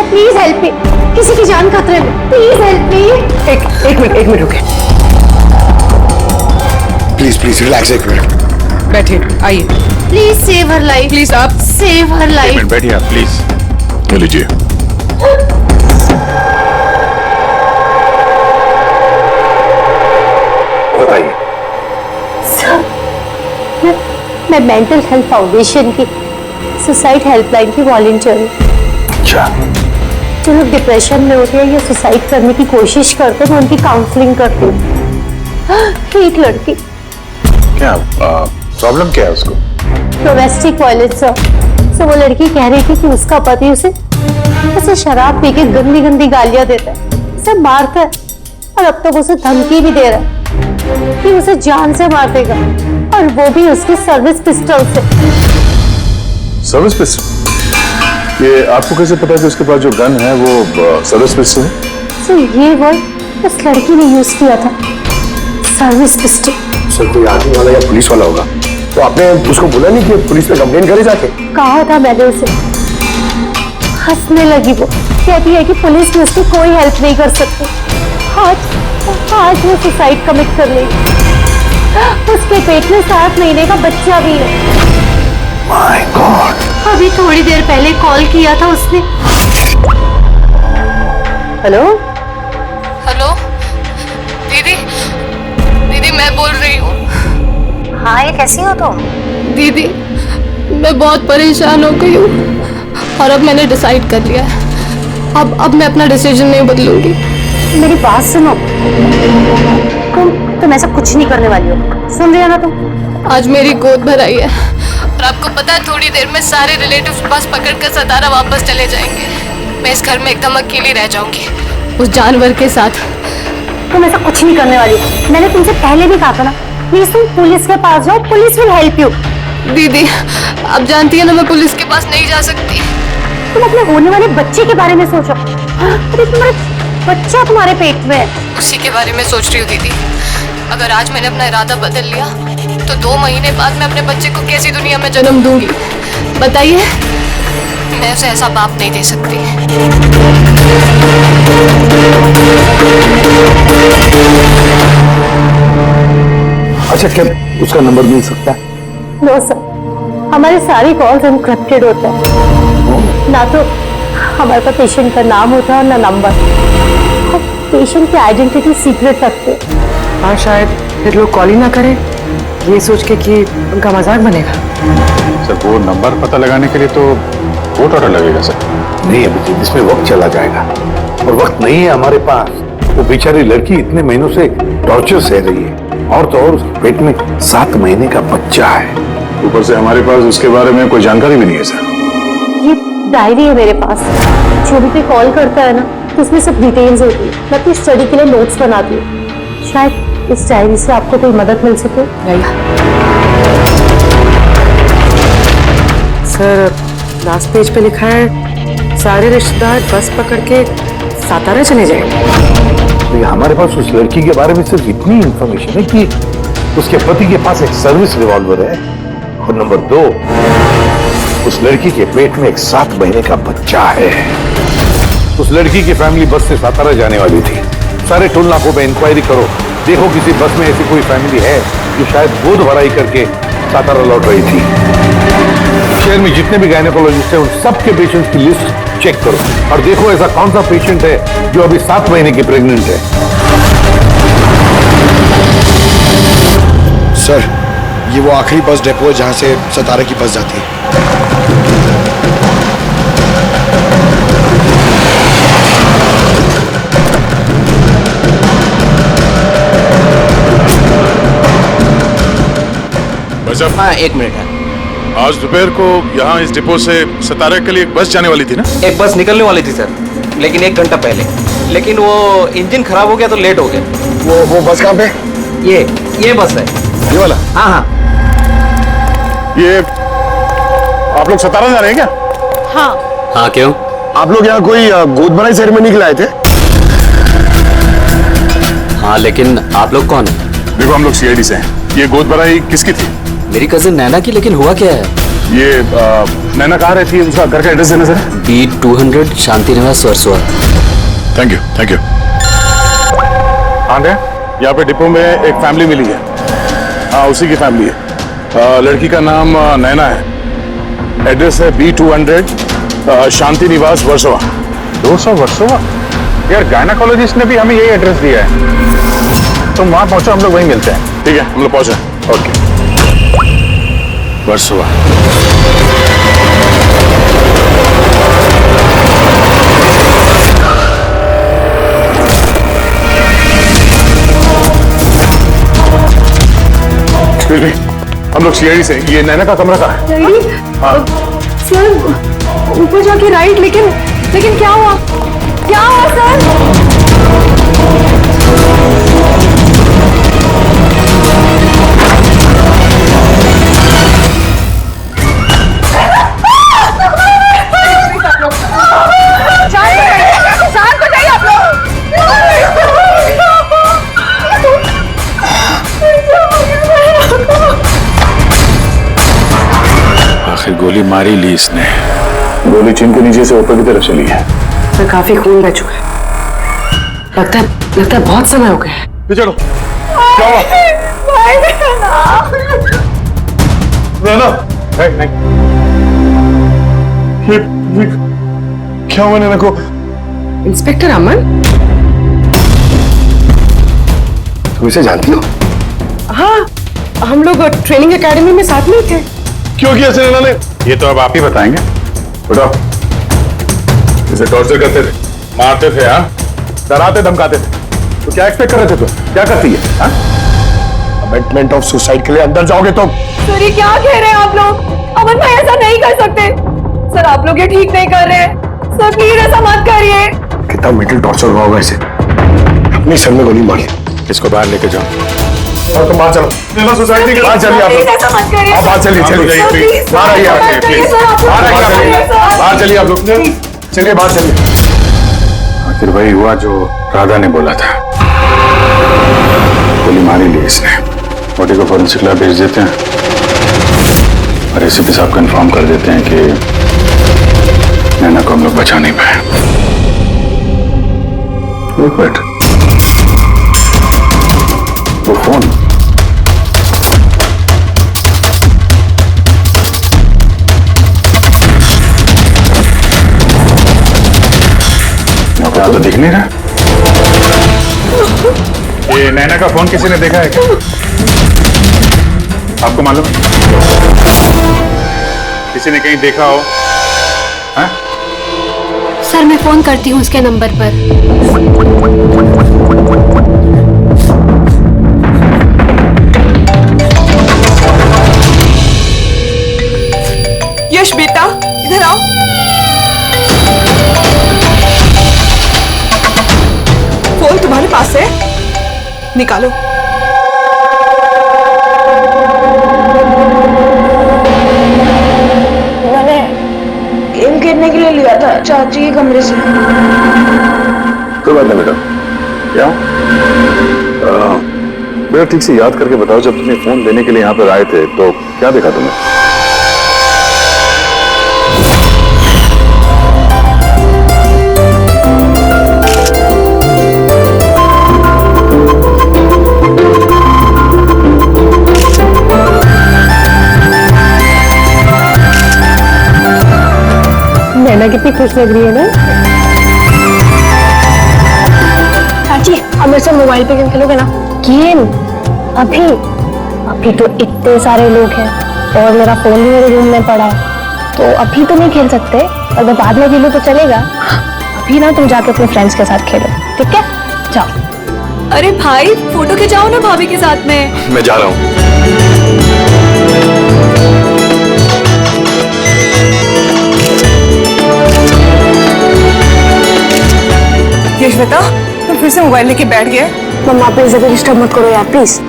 Sir please help me, किसी की जान खतरे में, प्लीज हेल्प मी। एक मिनट रुके, प्लीज प्लीज रिलैक्स, एक मिनट बैठिए, आइए। Please save her life, please आप सेव हर लाइफ। बैठिए आप प्लीज। ले लीजिए। बताइए। सर मैं मेंटल हेल्थ फाउंडेशन की सुसाइड हेल्पलाइन की वॉलंटियर हूँ। अच्छा। जो लोग डिप्रेशन में होते हैं या सुसाइड करने की कोशिश करते हैं, मैं उनकी काउंसलिंग करती हूँ। एक लड़की, क्या प्रॉब्लम क्या है उसको? Domestic violence sir. वो लड़की कह रही थी कि उसका पति उसे शराब पी के गंदी गंदी गालियां देता है, उसे मारता है और अब तक उसे धमकी भी दे रहा है कि उसे जान से मार देगा, और वो भी उसकी सर्विस पिस्टल से। Service pistol? ये आपको कैसे पता कि उसके पास जो गन है वो सर्विस पिस्टल है? सर ये वर्ड उस लड़की ने यूज किया था, सर्विस पिस्टल। सर कोई आर्मी वाला या पुलिस वाला होगा, तो आपने उसको बोला नहीं कि पुलिस पे कंप्लेन करे जाके? कहा था मैंने उसे। हंसने लगी वो, कहती है कि पुलिस में उसकी कोई हेल्प नहीं कर सकती। आज वो सुसाइड कमिट कर ली। उसके पेट में 7 महीने का बच्चा भी है। My God. अभी थोड़ी देर पहले कॉल किया था उसने। हेलो हेलो दीदी, दीदी मैं बोल रही हूँ। हाँ, ये कैसी हो तुम? दीदी मैं बहुत परेशान हो गई हूँ और अब मैंने डिसाइड कर लिया है, अब मैं अपना डिसीजन नहीं बदलूंगी। मेरी बात सुनो, तुम ऐसा कुछ नहीं करने वाली हो, सुन रही हो ना तुम? आज मेरी गोद भराई है और आपको पता है थोड़ी देर में सारे रिलेटिव्स बस पकड़कर सतारा वापस चले जाएंगे। मैं इस घर में एकदम अकेली रह जाऊंगी उस जानवर के साथ। तुम ऐसा कुछ नहीं करने वाली, मैंने तुमसे पहले भी कहा था ना। प्लीज तुम पुलिस के पास जाओ, पुलिस विल हेल्प यू। दीदी आप जानती है ना मैं पुलिस के पास नहीं जा सकती। तुम अपने होने वाले बच्चे के बारे में सोचो। अरे तुम्हारा बच्चा तुम्हारे पेट में है। उसी के बारे में सोच रही हूँ दीदी। अगर आज मैंने अपना इरादा बदल लिया तो 2 महीने बाद मैं अपने बच्चे को कैसी दुनिया में जन्म दूंगी बताइए। मैं उसे ऐसा बाप नहीं दे सकती। अच्छा, क्या उसका नंबर मिल सकता है? नो सर, हमारे सारे कॉल्स एनक्रिप्टेड होते हैं। ना तो हमारे पास पेशेंट का नाम होता है और ना नंबर। पेशेंट की आइडेंटिटी सीक्रेट रखते हैं। हाँ, शायद फिर लोग कॉल ही ना करें, ये सोच के कि उनका मजाक बनेगा। सर वो नंबर पता लगाने के लिए तो बहुत ऑर्डर लगेगा सर। नहीं अभिजीत, इसमें वक्त चला जाएगा और वक्त नहीं है हमारे पास। वो बेचारी लड़की इतने महीनों से टॉर्चर सह रही है, और तो और उसके पेट में 7 महीने का बच्चा है। ऊपर से हमारे पास उसके बारे में कोई जानकारी भी नहीं है सर। ये डायरी है मेरे पास, जो भी कोई कॉल करता है ना तो उसमें सब डिटेल्स होती है। मैं अपनी स्टडी के लिए नोट्स बनाती हूँ, शायद इस डायरी से आपको कोई मदद मिल सके। सर लास्ट पेज पे लिखा है सारे रिश्तेदार बस पकड़ के सातारा चले जाएंगे। तो हमारे पास उस लड़की के बारे में सिर्फ इतनी इंफॉर्मेशन है कि उसके पति के पास एक सर्विस रिवॉल्वर है, और नंबर 2 उस लड़की के पेट में एक 7 महीने का बच्चा है। उस लड़की की फैमिली बस से सातारा जाने वाली थी। सारे टोल नाकों पे इंक्वायरी करो, देखो किसी बस में ऐसी कोई फैमिली है जो शायद गोद भराई करके सातारा लौट रही थी। शहर में जितने भी गायनेकोलॉजिस्ट हैं उन सबके पेशेंट्स की लिस्ट चेक करो और देखो ऐसा कौन सा पेशेंट है जो अभी 7 महीने की प्रेग्नेंट है। सर ये वो आखिरी बस डेपो है जहां से सतारा की बस जाती है। हाँ, 1 मिनट है। आज दोपहर को यहाँ इस डिपो से सतारा के लिए एक बस जाने वाली थी ना? एक बस निकलने वाली थी सर, लेकिन 1 घंटा पहले। लेकिन वो इंजन खराब हो गया तो लेट हो गया। वो बस कहाँ पे? ये बस है। ये वाला? हाँ हाँ। ये आप लोग सतारा जा रहे हैं क्या? हाँ क्यों? आप लोग यहाँ कोई गोद भराई सेरेमनी के लिए आए थे? हाँ, लेकिन आप लोग कौन है? देखो हम लोग सीआईडी से हैं। ये गोद भराई किसकी थी? मेरी कजिन नैना की। लेकिन हुआ क्या है? ये नैना कहाँ रहती है? उसका घर का एड्रेस देना सर। B200 शांति निवास Versova. Thank you, thank you. हाँ क्या? यहाँ पे डिपो में एक फैमिली मिली है। हाँ, उसी की फैमिली है। लड़की का नाम नैना है। एड्रेस है B200 शांति निवास वर्सोवा। 200 वर्सोवा? यार गायनाकोलॉजिस्ट ने भी हमें यही एड्रेस दिया है। तुम वहां पहुंचो, हम लोग वहीं मिलते हैं। ठीक है, हम लोग पहुंचे। ओके। वर्सोवा। हम लोग सीआईडी से। ये नैना का कमरा कहाँ है? हाँ। सर ऊपर जाके राइट, लेकिन क्या हुआ? क्या हुआ सर? आखिर गोली मारी ली इसने। गोली चिन के नीचे से ऊपर की तरफ चली है। सर काफी खून बह चुका है। लगता है बहुत समय हो गया है। चलो। क्या हुआ? नैना, नहीं। ये क्या हुआ नैना को? इंस्पेक्टर अमन, तुम इसे जानती हो? हाँ, हम लोग ट्रेनिंग एकेडमी में साथ में ही थे। क्यों किया ऐसे नैना ने? ये तो अब आप ही बताएंगे। बताओ। इसे टॉर्चर करते थे, मारते थे, हाँ, डराते धमकाते थे, तो क्या एक्सपेक्ट कर रहे थे तुम? क्या करती है? हाँ, कमिटमेंट ऑफ सुसाइड के लिए अंदर जाओगे तुम? सर ये क्या कह रहे हैं आप लोग? अमन भाई ऐसा नहीं कर सकते। सर आप लोग ये ठीक नहीं कर रहे हैं। सर प्लीज ऐसा मत करिए। कितना मेंटल टॉर्चर हुआ होगा इसे। अपनी सर में गोली मारी। इसको बाहर लेके जाओ। और तुम बाहर चलो। नैना सोसाइटी के बाहर चलिए आप लोग। ऐसा मत करिए। आप बाहर चलिए, चलिए। बाहर आइए आप, प्लीज। बाहर आइए, बाहर चलिए आप लोग। चलिए बाहर चलिए। आखिर वही हुआ जो राधा ने बोला था। गोली मारी ली इसने। बॉडी को फॉरेंसिक लैब भेज देते हैं और एसीपी साहब कंफर्म कर देते हैं कि नैना को हम लोग बचा नहीं पाए। एक मिनट, वो फोन। तो दिख नहीं रहा। ये नैना का फोन किसी ने देखा है क्या? आपको मालूम? किसी ने कहीं देखा हो? हाँ? सर मैं फोन करती हूँ उसके नंबर पर। यश बेटा इधर आओ। फोन तुम्हारे पास है, निकालो। मैंने गेम खेलने के लिए लिया था चाची के कमरे से। कोई बात नहीं बेटा। क्या? बेटा ठीक से याद करके बताओ, जब तुमने फोन लेने के लिए यहाँ पर आए थे तो क्या देखा तुमने? नैना कितनी खुश लग रही है ना। चाची अब मेरे से मोबाइल पे गेम खेलोगे ना? गेम? अभी तो इतने सारे लोग हैं और मेरा फोन भी मेरे रूम में पड़ा है, तो अभी तो नहीं खेल सकते। अगर बाद में खेलो तो चलेगा। अभी ना तुम जाके अपने फ्रेंड्स के साथ खेलो, ठीक है? जाओ। अरे भाई फोटो खिंचाओ ना भाभी के साथ में। मैं जा रहा हूँ। यशवता तुम फिर से मोबाइल लेके बैठ गए। मम्मा प्लीज ज्यादा डिस्टर्ब मत करो यार प्लीज।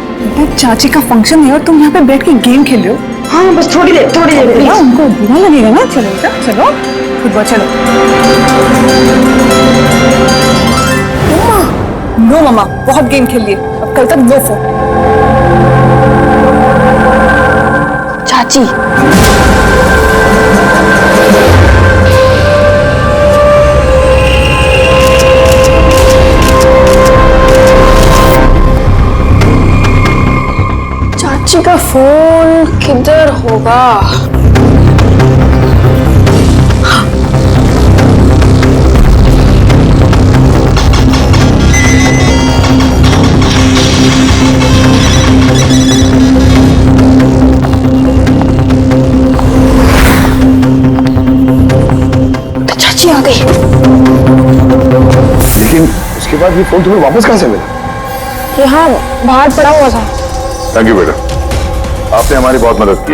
चाची का फंक्शन है और तुम यहाँ पे बैठ के गेम खेल रहे हो। हाँ बस थोड़ी देर प्लीज। उनको बुरा लगेगा ना। चलो बेटा चलो, फुटबॉल चलो। नो मम्मा बहुत गेम खेल लिए, अब कल तक नो फोन। चाची फोन किधर होगा? तो चाची आ गई। लेकिन उसके बाद ये फोन तुम्हें वापस कहां से मिला? यहाँ बाहर पड़ा हुआ था। थैंक यू बेटा, आपने हमारी बहुत मदद की।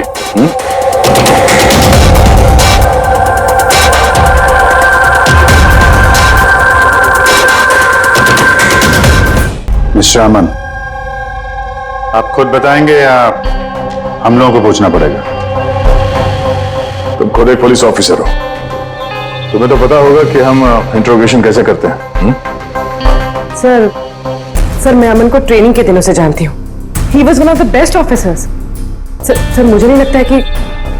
मिस्टर अमन, आप खुद बताएंगे या हम लोगों को पूछना पड़ेगा? तुम खुद एक पुलिस ऑफिसर हो, तुम्हें तो पता होगा कि हम इंट्रोगेशन कैसे करते हैं। सर मैं अमन को ट्रेनिंग के दिनों से जानती हूँ। He was one of the best officers. Sir मुझे नहीं लगता है कि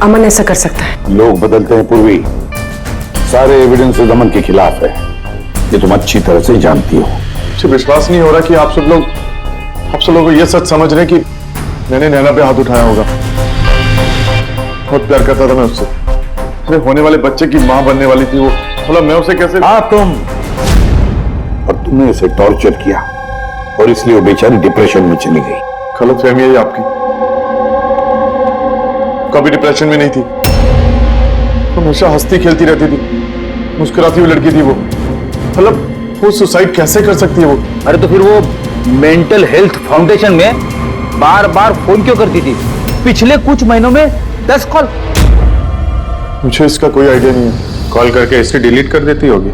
अमन ऐसा कर सकता है। लोग बदलते हैं पूर्वी, सारे एविडेंसेस अमन के खिलाफ है, ये तुम अच्छी तरह से जानती हो। मुझे विश्वास नहीं हो रहा कि आप सब लोग को ये सच समझ रहे हैं कि मैंने नैना पे हाथ उठाया होगा। बहुत प्यार करता था मैं उससे, मेरे होने वाले बच्चे की मां बनने वाली थी वो। मतलब मैं उसे कैसे? हाँ तुम, और तुमने उसे टॉर्चर किया और इसलिए वो बेचारी डिप्रेशन में चली गई। गलतफहमी है ये आपकी, कभी डिप्रेशन में नहीं थी, हमेशा हंसती खेलती रहती थी, मुस्कुराती हुई लड़की थी वो। मतलब वो सुसाइड कैसे कर सकती है वो? अरे तो फिर वो मेंटल हेल्थ फाउंडेशन में बार बार फोन क्यों करती थी? पिछले कुछ महीनों में 10 कॉल। मुझे इसका कोई आइडिया नहीं है। कॉल करके हिस्ट्री डिलीट कर देती होगी,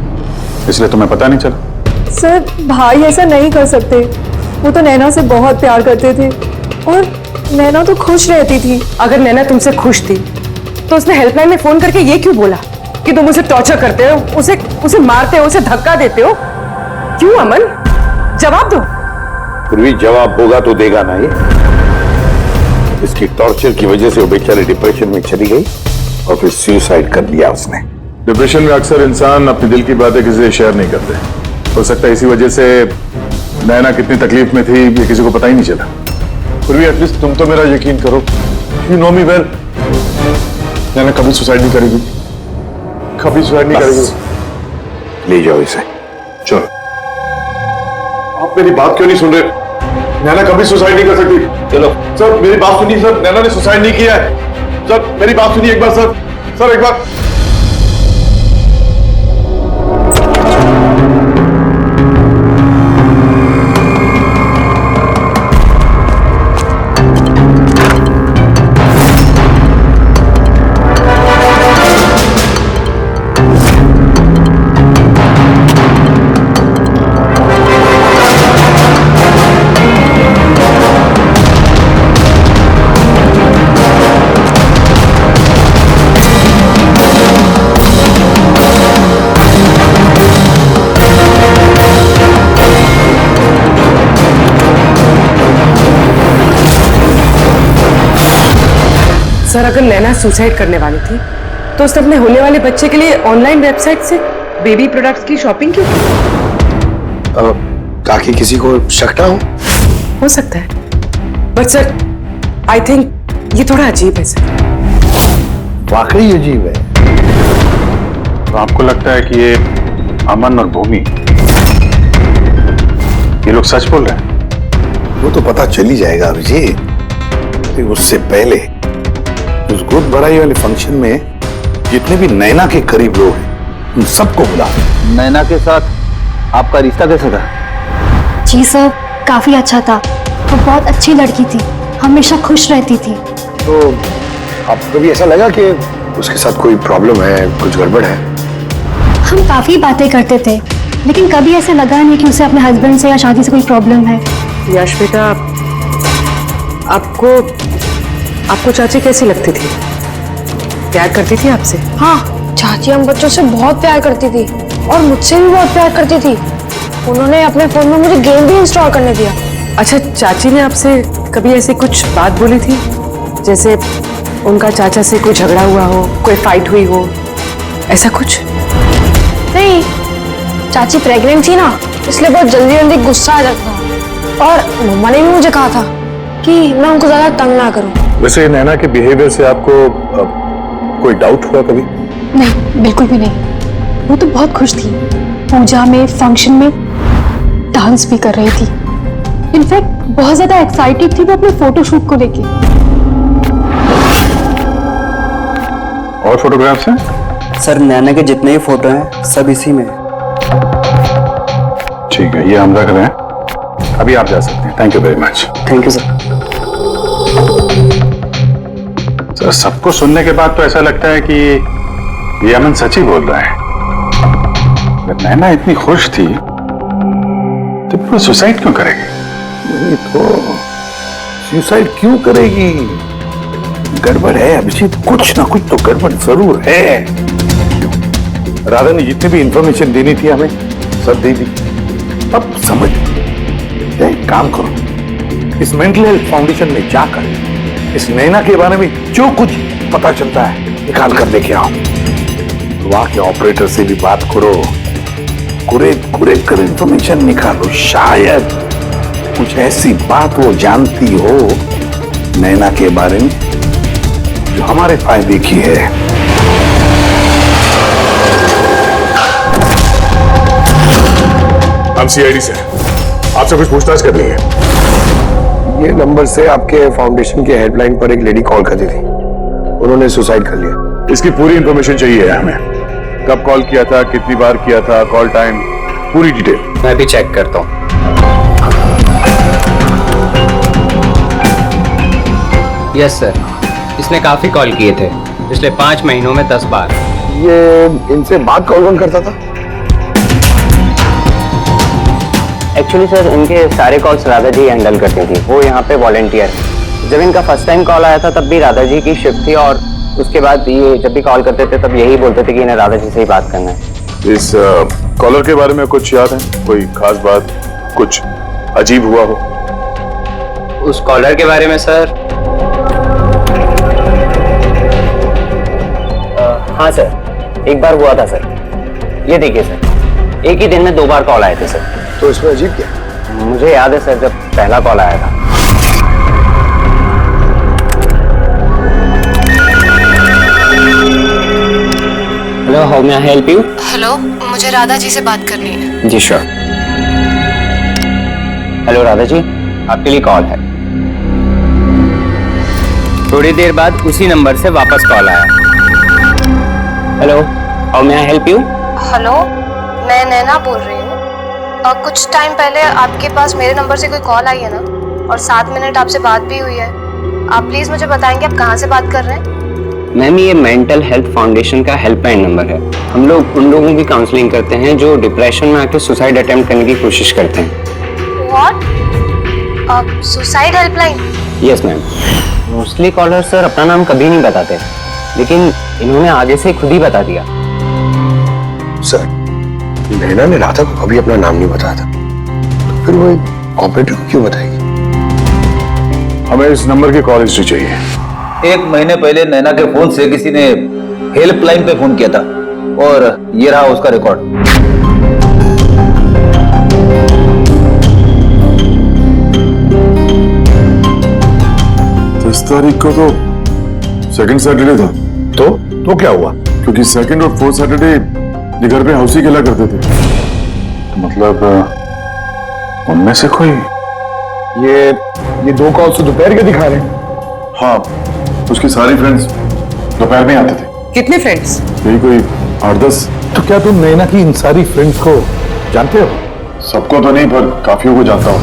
इसलिए तुम्हें पता नहीं चला। सर भाई ऐसा नहीं कर सकते, वो तो नैना से बहुत प्यार करते थे और नैना तो खुश रहती थी। अगर नैना तुमसे खुश थी तो उसने हेल्पलाइन में फोन करके ये क्यों बोला कि तुम उसे टॉर्चर करते हो, उसे मारते हो, उसे धक्का देते हो? क्यों अमन, जवाब दो। फिर भी जवाब होगा तो देगा ना ये। इसकी टॉर्चर की वजह से वो बेचारी डिप्रेशन में चली गई और फिर सुसाइड कर लिया उसने। डिप्रेशन में अक्सर इंसान अपने दिल की बातें किसी से शेयर नहीं करते। हो सकता है इसी वजह से नैना कितनी तकलीफ में थी ये किसी को पता ही नहीं चला। फिर भी एटलीस्ट तुम तो मेरा यकीन करो, यू नो मी वेल, नैना कभी सुसाइड नहीं करेगी, कभी सुसाइड नहीं करेगी। ले जाओ इसे। चलो, आप मेरी बात क्यों नहीं सुन रहे? नैना कभी सुसाइड नहीं कर सकती। चलो सर, मेरी बात सुनिए सर, नैना ने सुसाइड नहीं किया है। सर मेरी बात सुनिए एक बार सर एक बार। सर अगर नैना सुसाइड करने वाली थी तो उसने अपने होने वाले बच्चे के लिए ऑनलाइन वेबसाइट से बेबी प्रोडक्ट्स की शॉपिंग क्यों की? ताकि किसी को शक ना हो सकता है, बट सर आई थिंक ये थोड़ा अजीब है सर। वाकई अजीब है। तो आपको लगता है कि ये अमन और भूमि ये लोग सच बोल रहे हैं? वो तो पता चल ही जाएगा अभिजीत। लेकिन उससे पहले उस गोद भराई वाले फंक्शन में जितने भी नैना के करीब लोग हैं उन सबको बुला। नैना के साथ आपका रिश्ता कैसा था? जी सर, काफी अच्छा था। वो बहुत अच्छी लड़की थी, हमेशा खुश रहती थी। तो आपको कभी ऐसा लगा कि उसके साथ कोई प्रॉब्लम है, कुछ गड़बड़ है? हम काफी बातें करते थे, लेकिन कभी ऐसा लगा नहीं कि उसे अपने हस्बैंड से या शादी से कोई प्रॉब्लम है। यश बेटा, आपको चाची कैसी लगती थी? प्यार करती थी आपसे? हाँ, चाची हम बच्चों से बहुत प्यार करती थी और मुझसे भी बहुत प्यार करती थी। उन्होंने अपने फोन में मुझे गेम भी इंस्टॉल करने दिया। अच्छा, चाची ने आपसे कभी ऐसी कुछ बात बोली थी, जैसे उनका चाचा से कोई झगड़ा हुआ हो, कोई फाइट हुई हो, ऐसा कुछ? नहीं, चाची प्रेग्नेंट थी ना, इसलिए बहुत जल्दी जल्दी गुस्सा आ जाता था। और मम्मा ने भी मुझे कहा था कि मैं उनको ज्यादा तंग ना करूं। वैसे नैना के बिहेवियर से आपको कोई डाउट हुआ कभी? नहीं, बिल्कुल भी नहीं। वो तो बहुत खुश थी, पूजा में, फंक्शन में डांस भी कर रही थी। इनफैक्ट बहुत ज्यादा एक्साइटेड थी वो अपने फोटोशूट को लेके। और फोटोग्राफ्स हैं? सर नैना के जितने ही फोटो हैं सब इसी में है। ठीक है, ये हम रख रहे हैं। अभी आप जा सकते हैं। Thank you very much. Thank you sir. Sir, सबको सुनने के बाद तो ऐसा लगता है कि ये अमन सच ही बोल रहा है। अगर नैना इतनी खुश थी तो वो सुसाइड क्यों करेगी? नहीं तो सुसाइड क्यों करेगी? गड़बड़ है अभिजीत, कुछ ना कुछ तो गड़बड़ जरूर है। राधा ने जितनी भी इंफॉर्मेशन देनी थी हमें सब दे दी। अब समझ, एक काम करो, इस मेंटल हेल्थ फाउंडेशन में जाकर इस नैना के बारे में जो कुछ पता चलता है निकाल कर लेके आओ। वहां के ऑपरेटर से भी बात करो, कुरेद कर इंफॉर्मेशन निकालो। शायद कुछ ऐसी बात वो जानती हो नैना के बारे में जो हमारे फायदे की है। हम सीआईडी से आपसे कुछ पूछताछ करनी है। ये नंबर से आपके फाउंडेशन के हेल्पलाइन पर एक लेडी कॉल करती थी, उन्होंने सुसाइड कर लिया। इसकी पूरी इंफॉर्मेशन चाहिए हमें। कब कॉल किया था, कितनी बार किया था, कॉल टाइम, पूरी डिटेल। मैं भी चेक करता हूँ। यस सर, इसने काफी कॉल किए थे पिछले 5 महीनों में 10 बार। ये इनसे बात कौन करता था? एक्चुअली सर इनके सारे कॉल्स राधा जी हैंडल करती थी, वो यहाँ पे वॉलंटियर है। जब इनका फर्स्ट टाइम कॉल आया था तब भी राधा जी की शिफ्ट थी, और उसके बाद ये जब भी कॉल करते थे तब यही बोलते थे कि इन्हें राधा जी से ही बात करना है। इस कॉलर के बारे में कुछ याद है? कोई खास बात, कुछ अजीब हुआ हो? उस कॉलर के बारे में सर? हाँ सर, एक बार हुआ था सर। ये देखिए सर, एक ही दिन में 2 बार कॉल आए थे सर। तो इसमें अजीब क्या? मुझे याद है सर, जब पहला कॉल आया था। Hello, how may I help you? Hello, मुझे राधा जी से बात करनी है। जी श्योर। हेलो राधा जी, आपके लिए कॉल है। थोड़ी देर बाद उसी नंबर से वापस कॉल आया। Hello, how may I help you? Hello, मैं नैना बोल रही हूँ। कुछ टाइम पहले आपके पास मेरे नंबर से कोई कॉल आई है ना, और 7 मिनट आपसे बात भी हुई है। आप प्लीज मुझे बताएंगे आप कहाँ से बात कर रहे हैं? मैम, ये मेंटल हेल्थ फाउंडेशन का हेल्पलाइन नंबर है। हम लोग उन लोगों की काउंसलिंग करते हैं जो डिप्रेशन में आके सुसाइड अटेम्प्ट करने की कोशिश करते हैं। What? Suicide helpline? Yes ma'am. Mostly caller sir अपना नाम कभी नहीं बताते, लेकिन इन्होंने आगे से खुद ही बता दिया। सर, नैना ने राधा को कभी अपना नाम नहीं बताया था, तो फिर वो एक ऑपरेटर को क्यों बताएगी? हमें इस नंबर की कॉल हिस्ट्री चाहिए। 1 महीने पहले नैना के फोन से किसी ने हेल्पलाइन पे फोन किया था, और ये रहा उसका रिकॉर्ड। 10 तारीख को तो सेकंड सैटरडे था। तो क्या हुआ? क्योंकि सेकंड और 4th सैटरडे ये घर पे हाउसी खेला करते थे। तो मतलब उनमें से कोई? ये 2 कॉल तो दोपहर के दिखा रहे हैं। हाँ, उसकी सारी फ्रेंड्स दोपहर में आते थे। कितने फ्रेंड्स? यही कोई 8-10। तो क्या तुम नैना की इन सारी फ्रेंड्स को जानते हो? सबको तो नहीं, पर काफियों को जानता हूँ।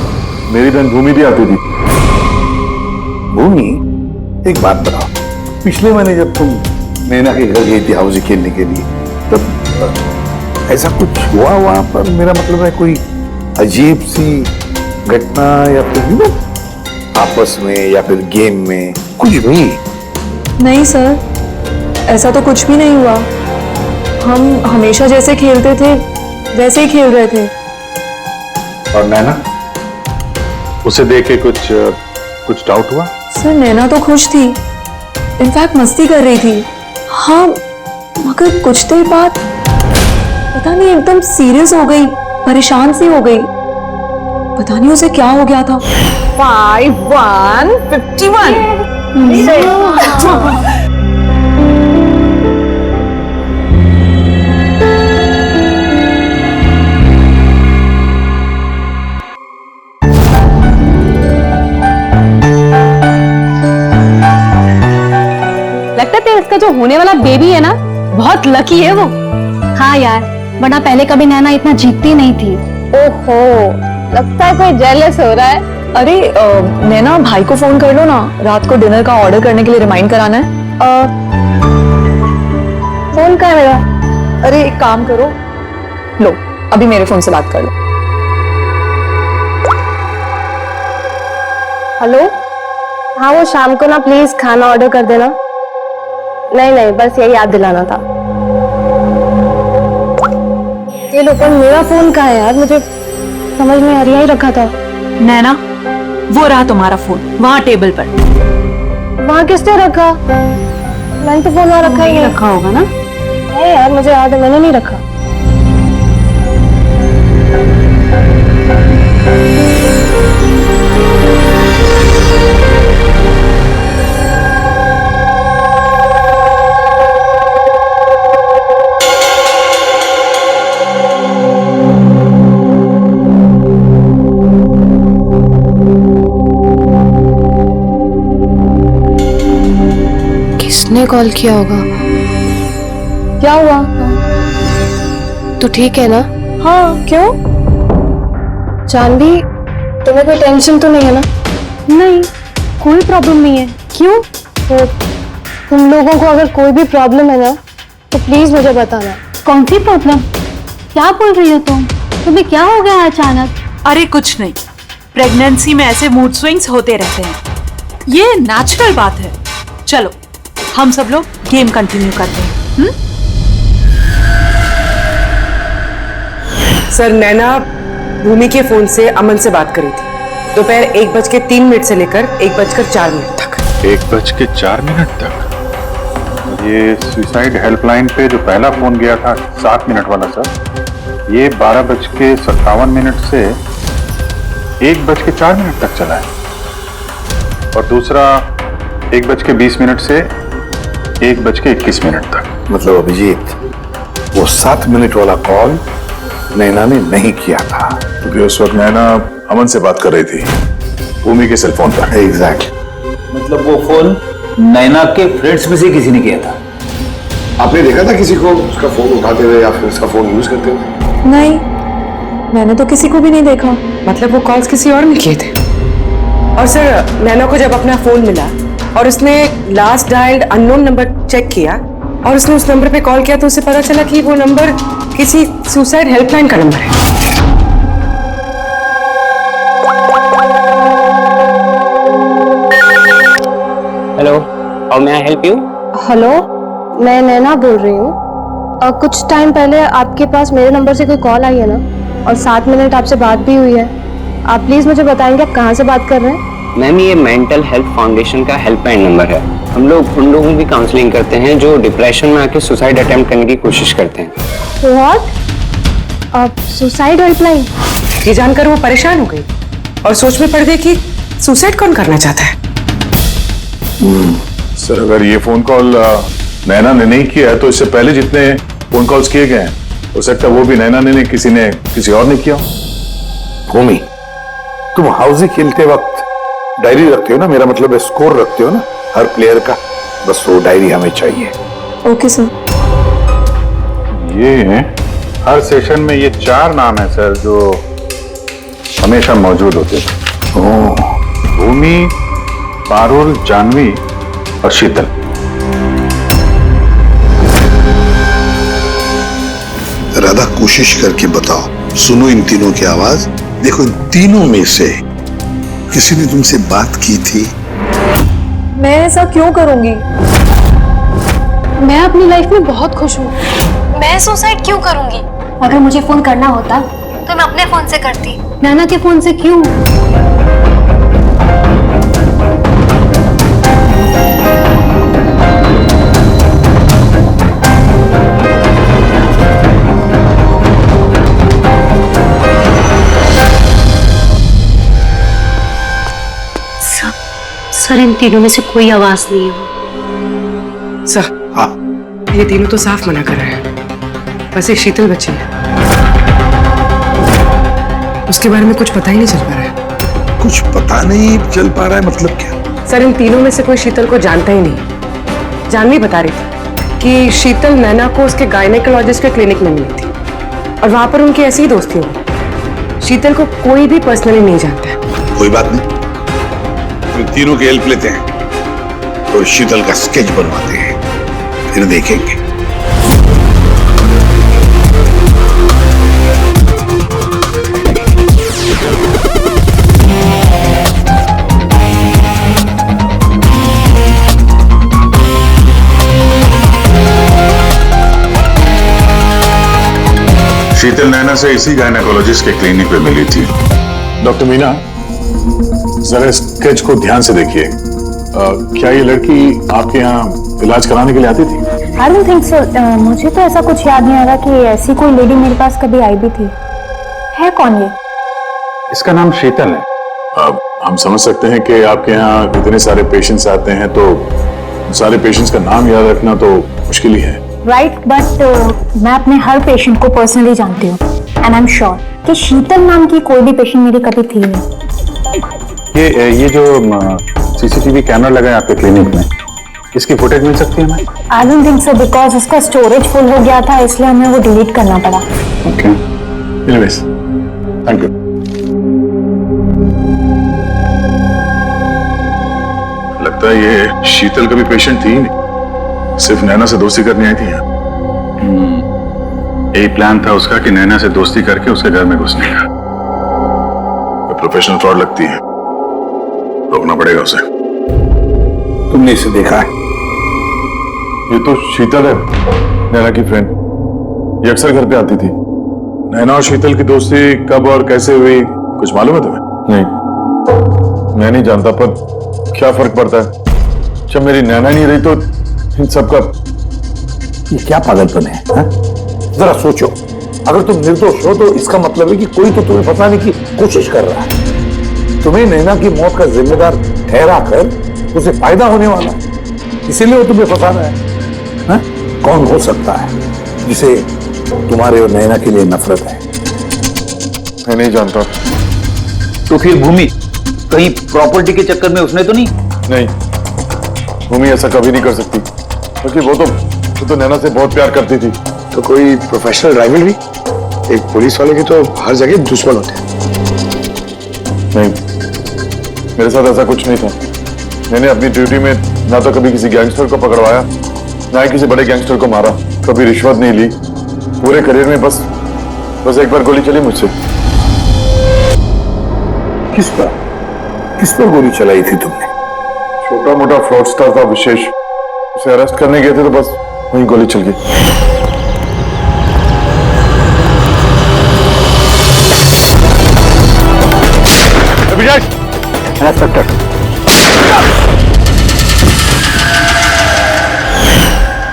मेरी बहन भूमि भी आती थी। भूमि, एक बात बताओ, पिछले महीने जब तुम नैना के घर गई थी हाउसी खेलने के लिए, तब ऐसा कुछ हुआ वहां पर? मेरा मतलब है कोई अजीब सी घटना, या फिर आपस में या फिर गेम में कुछ भी? नहीं सर, ऐसा तो कुछ भी नहीं हुआ। हम हमेशा जैसे खेलते थे वैसे ही खेल रहे थे। और नैना, उसे देख के कुछ डाउट हुआ? सर, नैना तो खुश थी, इनफैक्ट मस्ती कर रही थी। हाँ, मगर कुछ देर बाद पता नहीं एकदम सीरियस हो गई, परेशान सी हो गई। पता नहीं उसे क्या हो गया था। 5151 लगता है इसका जो होने वाला बेबी है ना, बहुत लकी है वो। हाँ यार, वरना पहले कभी नैना इतना जीतती नहीं थी। ओहो, लगता है कोई जेलस हो रहा है। अरे नैना, भाई को फोन कर लो ना, रात को डिनर का ऑर्डर करने के लिए रिमाइंड कराना है। फोन कर मेरा। अरे एक काम करो, लो अभी मेरे फोन से बात कर लो। हेलो, हाँ वो शाम को ना प्लीज खाना ऑर्डर कर देना। नहीं बस यही याद दिलाना था। ये लो, पर मेरा फोन कहाँ है यार, मुझे समझ में आ रही ही रखा था। नैना, वो रहा तुम्हारा फोन वहाँ टेबल पर। वहाँ किसने रखा? मैंने तो फोन वहाँ रखा ही नहीं। रखा होगा ना? नहीं यार, मुझे याद है मैंने नहीं रखा। किसने कॉल किया होगा? क्या हुआ? तू ठीक है ना? हाँ, क्यों? जानवी, तुम्हें कोई टेंशन तो नहीं है ना? नहीं, कोई प्रॉब्लम नहीं है। क्यों? तो तुम लोगों को अगर कोई भी प्रॉब्लम है ना, तो प्लीज मुझे बताना। कौन सी प्रॉब्लम? क्या बोल रही हो तुम? तुम्हें क्या हो गया अचानक? अरे कुछ नहीं, प्रेगनेंसी में ऐसे मूड स्विंग्स होते रहते हैं, ये नेचुरल बात है। चलो हम सब लोग गेम कंटिन्यू करते हैं। सर, नैना भूमि के फोन से अमन से बात करी थी दोपहर 1:03 से लेकर 1:04 तक। 1:04 तक? ये सुसाइड हेल्पलाइन पे जो पहला फोन गया था 7 मिनट वाला सर, ये 12:57 से 1:04 तक चला है, और दूसरा 1:20 से 1:21 तक। मतलब अभिजीत, वो 7 मिनट वाला कॉल नैना ने नहीं किया था, क्योंकि उस वक्त नैना अमन से बात कर रही थी भूमि के सेल फोन पर। एग्जैक्टली। मतलब वो फोन नैना के फ्रेंड्स में से किसी ने किया था? आपने देखा था किसी को उसका फोन उठाते हुए या फिर उसका फोन यूज करते हुए? नहीं, मैंने तो किसी को भी नहीं देखा। मतलब वो कॉल्स किसी और ने किए थे। और सर, नैना को जब अपना फोन मिला और उसने last dialled unknown number check किया और उसने उस नंबर पे कॉल किया, तो उसे पता चला कि वो नंबर किसी सुसाइड हेल्पलाइन का नंबर है। Hello, how may I help you? Hello, मैं नैना बोल रही हूँ। कुछ टाइम पहले आपके पास मेरे नंबर से कोई कॉल आई है ना, और 7 मिनट आपसे बात भी हुई है। आप प्लीज मुझे बताएंगे आप कहाँ से बात कर रहे हैं? मैम, ये मेंटल हेल्थ फाउंडेशन का हेल्पलाइन नंबर है। हम लोग उन लोगों की काउंसलिंग करते हैं जो डिप्रेशन में आके सुसाइड अटेम्प्ट करने की कोशिश करते हैं। व्हाट? Suicide helpline? ये जानकर वो परेशान हो गई और सोच में पड़ गई कि सुसाइड कौन करना चाहता है। सर, अगर ये फोन कॉल नैना ने नहीं किया है, तो इससे पहले जितने फोन कॉल्स किए गए हैं, हो सकता है वो भी नैना ने किसी और ने किया। भूमि, तुम हाउसी खेलते वक्त डायरी रखते हो ना? मेरा मतलब है स्कोर रखते हो ना हर प्लेयर का? बस वो डायरी हमें चाहिए। Okay sir. ये हर सेशन में ये 4 नाम है सर जो हमेशा मौजूद होते थे। भूमि, पारुल, जानवी और शीतल। राधा, कोशिश करके बताओ। सुनो इन तीनों की आवाज। देखो, इन तीनों में से किसी ने तुमसे बात की थी? मैं ऐसा क्यों करूंगी? मैं अपनी लाइफ में बहुत खुश हूँ। मैं सुसाइड क्यों करूंगी? अगर मुझे फोन करना होता तो मैं अपने फोन से करती, नैना के फोन से क्यों? सर इन तीनों में से कोई आवाज नहीं है। सर हाँ ये तीनों तो साफ मना कर रहे हैं, बस एक शीतल बच्ची है, उसके बारे में कुछ पता ही नहीं चल पा रहा है। कुछ पता नहीं चल पा रहा है मतलब क्या? सर इन तीनों में से कोई शीतल को जानता ही नहीं। जानवी बता रही थी कि शीतल नैना को उसके गायनेकोलॉजिस्ट के क्लिनिक में मिली थी और वहां पर उनकी ऐसी ही दोस्ती हो गई। शीतल को कोई भी पर्सनली नहीं जानता है। कोई बात नहीं, इन तीनों की हेल्प लेते हैं और शीतल का स्केच बनवाते हैं, फिर देखेंगे। शीतल नैना से इसी गायनेकोलॉजिस्ट के क्लिनिक पे मिली थी। डॉक्टर मीना, जरा स्केच को ध्यान से देखिए। क्या ये लड़की आपके यहाँ इलाज कराने के लिए आती थी? I don't think so. मुझे तो ऐसा कुछ याद नहीं आ रहा कि ऐसी कोई लेडी मेरे पास कभी आई भी थी। है कौन ये? इसका नाम शीतल है। अब हम समझ सकते हैं कि आपके यहाँ इतने सारे पेशेंट्स आते हैं तो सारे पेशेंट्स का नाम याद रखना तो मुश्किल ही है। राइट, बट मैं अपने हर पेशेंट को पर्सनली जानती हूँ एंड आई एम श्योर कि शीतल नाम की कोई भी पेशेंट मेरी कभी थी नहीं। ये जो सीसीटीवी कैमरा लगा है आपके क्लिनिक में, इसकी फुटेज मिल सकती है हमें? I don't think so, because उसका स्टोरेज फुल हो गया था, इसलिए हमें वो डिलीट करना पड़ा। Okay, anyways, thank you. लगता है ये शीतल का भी पेशेंट थी ही नहीं, सिर्फ नैना से दोस्ती करने आई थी यहाँ। यही प्लान था उसका कि नैना से दोस्ती करके उसके घर में घुसने का। प्रोफेशनल फ्रॉड लगती है, रोकना पड़ेगा उसे। तुमने इसे देखा है? ये तो शीतल है, नैना की फ्रेंड। ये अक्सर घर पे आती थी। नैना और शीतल की दोस्ती कब और कैसे हुई कुछ मालूम है तुम्हें? नहीं, मैं नहीं जानता, पर क्या फर्क पड़ता है? जब मेरी नैना नहीं रही तो इन सबका ये क्या पागलपन है, हा? जरा सोचो, अगर तुम निर्दोष हो तो इसका मतलब है कि कोई तो तुम्हें फंसाने की कोशिश कर रहा है। तुम्हें नैना की मौत का जिम्मेदार ठहरा कर उसे फायदा होने वाला, इसीलिए वो तुम्हें फंसा रहा है। हा? कौन हो सकता है जिसे तुम्हारे और नैना के लिए नफरत है? मैं नहीं जानता। तो फिर भूमि कहीं प्रॉपर्टी के चक्कर में उसने तो नहीं? नहीं, भूमि ऐसा कभी नहीं कर सकती, क्योंकि वो तो नैना से बहुत प्यार करती थी। तो कोई प्रोफेशनल राइवलरी? एक पुलिस वाले के तो हर जगह दुश्मन होते हैं। नहीं, मेरे साथ ऐसा कुछ नहीं था। मैंने अपनी ड्यूटी में ना तो कभी किसी गैंगस्टर को पकड़वाया, ना ही किसी बड़े गैंगस्टर को मारा, कभी रिश्वत नहीं ली। पूरे करियर में बस एक बार गोली चली मुझसे। किस पर गोली चलाई थी तुमने? छोटा मोटा फ्रॉडस्टर था विशेष, उसे अरेस्ट करने गए थे तो बस वहीं गोली चल गई। इंस्पेक्टर,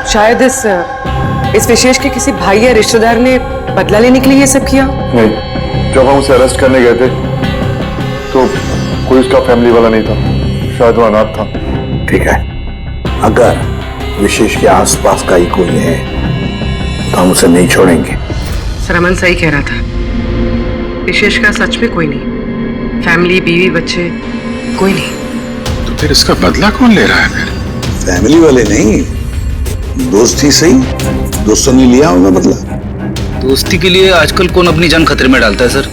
शायद इस विशेष के किसी भाई या रिश्तेदार ने बदला लेने के लिए ये सब किया। नहीं, जब हम उसे अरेस्ट करने गए थे तो कोई उसका फैमिली वाला नहीं था, शायद वो अनाथ था। ठीक है, अगर विशेष के आसपास का ही कोई है तो हम उसे नहीं छोड़ेंगे। सर, अमन सही कह रहा था, विशेष का सच में कोई नहीं, फैमिली, बीवी, बच्चे, कोई नहीं। तो फिर इसका बदला कौन ले रहा है फिर? फैमिली वाले नहीं, दोस्त ही सही। दोस्तों ने लिया होगा बदला। दोस्ती के लिए आजकल कौन अपनी जान खतरे में डालता है सर?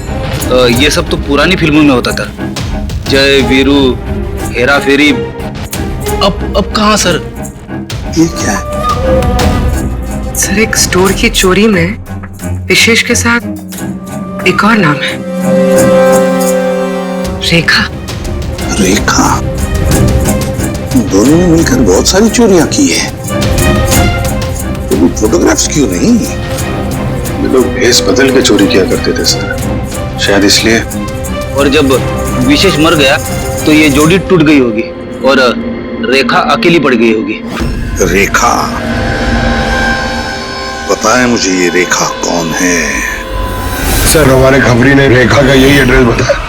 ये सब तो पुरानी फिल्मों में होता था, जय वीरू, हेरा फेरी। अब कहाँ सर? ये क्या है? सर, एक स्टोर की चोरी में विशेष के साथ एक और नाम है, रेखा। रेखा? दोनों ने मिलकर बहुत सारी चोरियां की है। तो फोटोग्राफ्स क्यों नहीं? ये लोग भेस बदल के चोरी किया करते थे सर, शायद इसलिए। और जब विशेष मर गया तो ये जोड़ी टूट गई होगी और रेखा अकेली पड़ गई होगी। रेखा? पता है मुझे ये रेखा कौन है? सर, हमारे खबरी ने रेखा का यही एड्रेस बताया।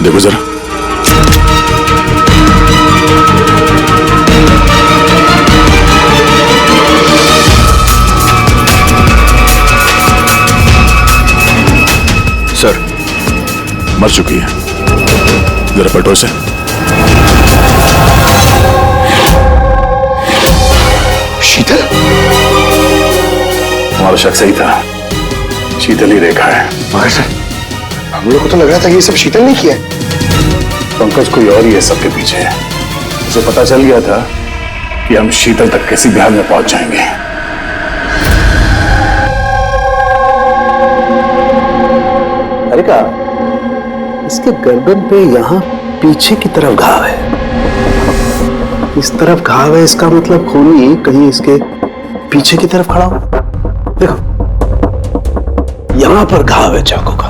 देखो जरा। सर, मर चुकी है। जरा पलटो इसे। शीतल? हमारा शक सही था, शीतल ही रेखा है। मगर सर, हम लोग को तो लग रहा था कि ये सब शीतल ने किया है। पंकज कोई और ही है सबके पीछे। उसे पता चल गया था कि हम शीतल तक किसी भी हाल में पहुंच जाएंगे। अरे का इसके गर्दन पे यहाँ पीछे की तरफ घाव है, इस तरफ घाव है, इसका मतलब खूनी कहीं इसके पीछे की तरफ खड़ा हो। देखो यहां पर घाव है चाकू का,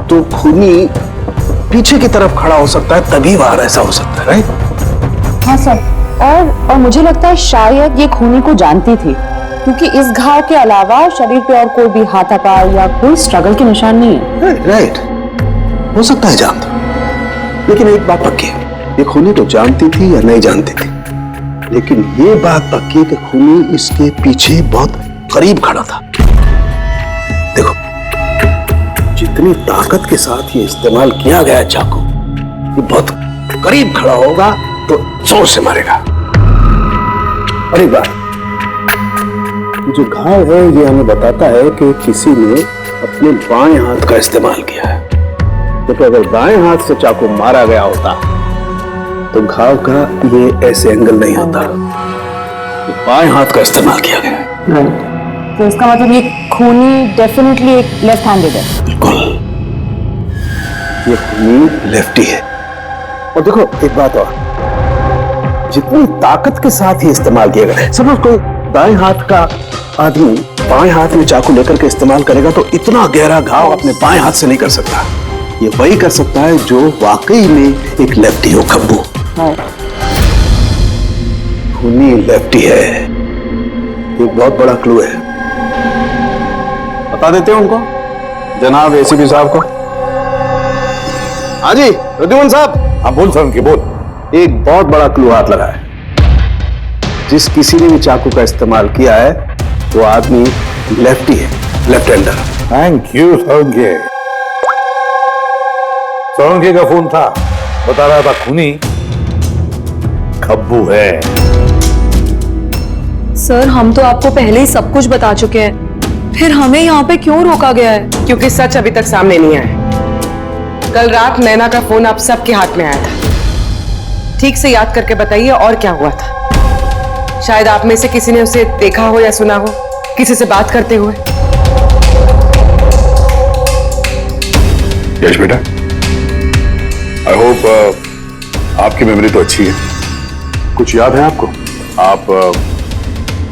तो खूनी पीछे की तरफ खड़ा हो सकता है, तभी वार ऐसा हो सकता है, राइट? हाँ सर, और मुझे लगता है शायद ये खूनी को जानती थी, क्योंकि इस घाव के अलावा शरीर पे और कोई भी हाथापाई या कोई स्ट्रगल के निशान नहीं है। राइट, हो सकता है जानती, लेकिन एक बात पक्की है, ये खूनी तो जानती थी या नहीं जानती थी, लेकिन ये बात पक्की है कि खूनी इसके पीछे बहुत करीब खड़ा था। देखो जितनी ताकत के साथ ये इस्तेमाल किया गया चाकू, ये बहुत करीब खड़ा होगा तो जोर से मारेगा। और एक बात, जो घाव है ये हमें बताता है कि किसी ने अपने बाएं हाथ का इस्तेमाल किया है। देखो अगर बाएं हाथ से चाकू मारा गया होता तो घाव का ये ऐसे एंगल नहीं होता, तो बाएं हाथ का इस्तेमाल किया गया है। तो इसका मतलब ये खूनी डेफिनेटली एक लेफ्ट हैंडेड है। बिल्कुल, ये खूनी लेफ्टी है। और देखो एक बात और, जितनी ताकत के साथ ही इस्तेमाल किया गया, सपोज कोई दाएं हाथ का आदमी बाएं हाथ में चाकू लेकर के इस्तेमाल करेगा तो इतना गहरा घाव अपने बाएं हाथ से नहीं कर सकता। ये वही कर सकता है जो वाकई में एक लेफ्टी हो। खब्बू खूनी लेफ्टी है, एक बहुत बड़ा क्लू है। बता देते हैं उनको, जनाब एसीपी साहब को। हाँ जी प्रद्युमन साहब। हाँ बोल सर, उनकी बोल। एक बहुत बड़ा क्लू हाथ लगा है। जिस किसी ने भी चाकू का इस्तेमाल किया है वो आदमी लेफ्टी है, left hander. Thank you Solanki. Solanki का फोन था, बता रहा था खूनी खब्बू है। सर हम तो आपको पहले ही सब कुछ बता चुके हैं, फिर हमें यहाँ पे क्यों रोका गया है? क्योंकि सच अभी तक सामने नहीं आया। कल रात नैना का फोन आप सबके हाथ में आया था। ठीक से याद करके बताइए और क्या हुआ था। शायद आप में से किसी ने उसे देखा हो या सुना हो, किसी से बात करते हुए। यश बेटा, आई होप आपकी मेमोरी तो अच्छी है, कुछ याद है आपको? आप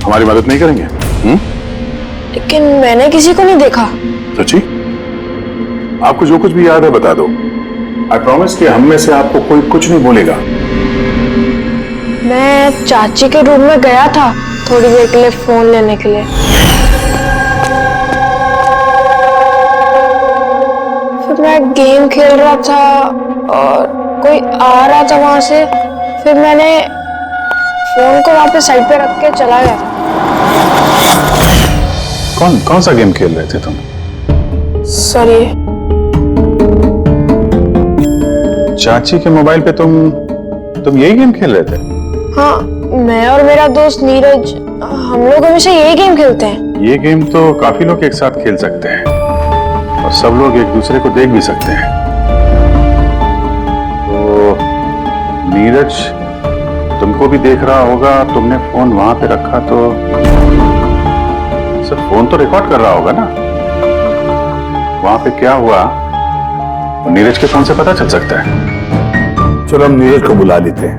हमारी मदद नहीं करेंगे? लेकिन मैंने किसी को नहीं देखा। सच्ची? आपको जो कुछ भी याद है बता दो। आई प्रॉमिस कि हम में से आपको कोई कुछ नहीं बोलेगा। मैं चाची के रूम में गया था थोड़ी देर के लिए फोन लेने के लिए, फिर मैं गेम खेल रहा था और कोई आ रहा था वहां से, फिर मैंने फोन को वहां पे साइड पे रख के चला गया था। कौन सा गेम खेल रहे थे तुम? सॉरी, चाची के मोबाइल पे तुम यही गेम खेल रहे थे? हाँ, मैं और मेरा दोस्त नीरज, हम लोग हमेशा यही गेम खेलते हैं। ये गेम तो काफी लोग एक साथ खेल सकते हैं और सब लोग एक दूसरे को देख भी सकते हैं। तो नीरज तुमको भी देख रहा होगा, तुमने फोन वहां पे रखा तो सर फोन तो रिकॉर्ड कर रहा होगा ना? वहां पे क्या हुआ नीरज के फोन से पता चल सकता है। चलो हम नीरज को बुला लेते हैं।